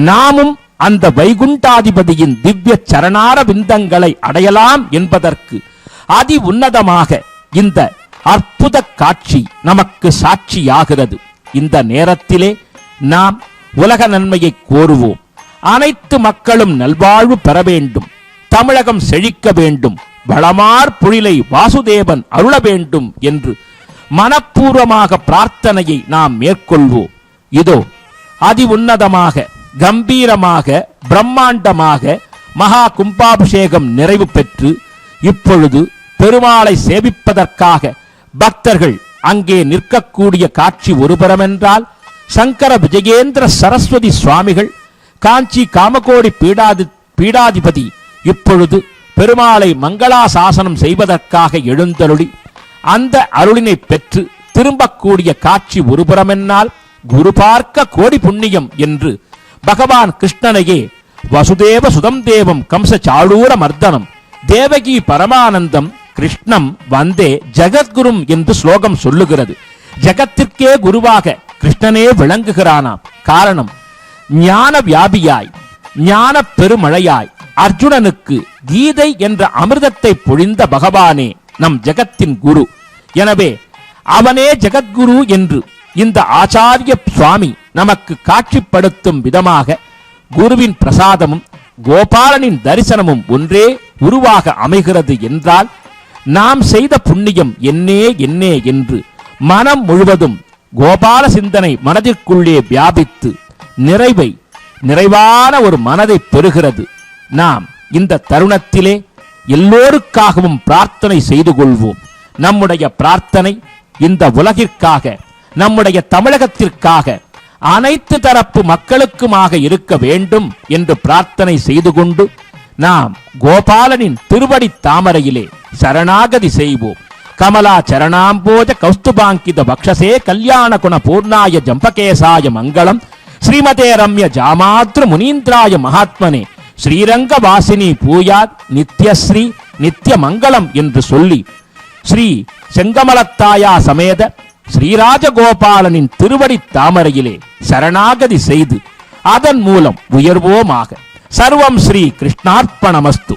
நாமும் அந்த வைகுண்டாதிபதியின் திவ்ய சரணார விந்தங்களை அடையலாம் என்பதற்கு அதி உன்னதமாக இந்த அற்புத காட்சி நமக்கு சாட்சியாகிறது. இந்த நேரத்திலே நாம் உலக நன்மையை கோருவோம். அனைத்து மக்களும் நல்வாழ்வு பெற வேண்டும், தமிழகம் செழிக்க வேண்டும், வளமார் பொழிலை வாசுதேவன் அருள வேண்டும் என்று மனப்பூர்வமாக பிரார்த்தனையை நாம் மேற்கொள்வோம். இதோ அதி உன்னதமாக கம்பீரமாக பிரம்மாண்டமாக மகா கும்பாபிஷேகம் நிறைவு பெற்று இப்பொழுது பெருமாளை சேவிப்பதற்காக பக்தர்கள் அங்கே நிற்கக்கூடிய காட்சி ஒருபுறமென்றால், சங்கர விஜயேந்திர சரஸ்வதி சுவாமிகள் காஞ்சி காமகோடி பீடாதிபதி இப்பொழுது பெருமாளை மங்களாசாசனம் செய்வதற்காக எழுந்தருளி அந்த அருளினை பெற்று திரும்பக்கூடிய காட்சி ஒருபுறமென்னால், குரு பார்க்க கோடி புண்ணியம் என்று பகவான் கிருஷ்ணனையே வசுதேவ சுதம் தேவம் கம்ச சாளூர மர்தனம் தேவகி பரமானந்தம் கிருஷ்ணம் வந்தே ஜகத்குரும் என்று ஸ்லோகம் சொல்லுகிறது. ஜகத்திற்கே குருவாக கிருஷ்ணனே விளங்குகிறானாம். காரணம், ஞான வியாபியாய் ஞான பெருமழையாய் அர்ஜுனனுக்கு கீதை என்ற அமிர்தத்தை பொழிந்த பகவானே நம் ஜகத்தின் குரு. எனவே அவனே ஜகத்குரு என்று இந்த ஆச்சாரிய சுவாமி நமக்கு காட்சிப்படுத்தும் விதமாக குருவின் பிரசாதமும் கோபாலனின் தரிசனமும் ஒன்றே உருவாக அமைகிறது என்றால், நாம் செய்த புண்ணியம் என்னே என்னே என்று மனம் முழுவதும் கோபால சிந்தனை மனதிற்குள்ளே வியாபித்து நிறைவான ஒரு மனதை பெறுகிறது. நாம் இந்த தருணத்திலே எல்லோருக்காகவும் பிரார்த்தனை செய்து கொள்வோம். நம்முடைய பிரார்த்தனை இந்த உலகிற்காக, நம்முடைய தமிழகத்திற்காக, அனைத்து தரப்பு மக்களுக்குமாக இருக்க வேண்டும் என்று பிரார்த்தனை செய்து கொண்டு நாம் கோபாலனின் திருவடி தாமரையிலே சரணாகதி செய்வோம். கமலா சரணாம்போஜ கௌஸ்துபாங்கித பக்ஷசே கல்யாண குண பூர்ணாய ஜம்பகேசாய மங்களம் ஸ்ரீமதே ரம்ய ஜாமாத்ரு முனீந்திராய மகாத்மனே ஸ்ரீரங்க வாசினி பூயாத் நித்யஸ்ரீ நித்ய மங்களம் என்று சொல்லி ஸ்ரீ செங்கமலத்தாயா சமேத ஸ்ரீராஜகோபாலனின் திருவடி தாமரையிலே சரணாகதி செய்து அதன் மூலம் உயர்வோமாக. சர்வம் ஸ்ரீ கிருஷ்ணார்ப்பணமஸ்து.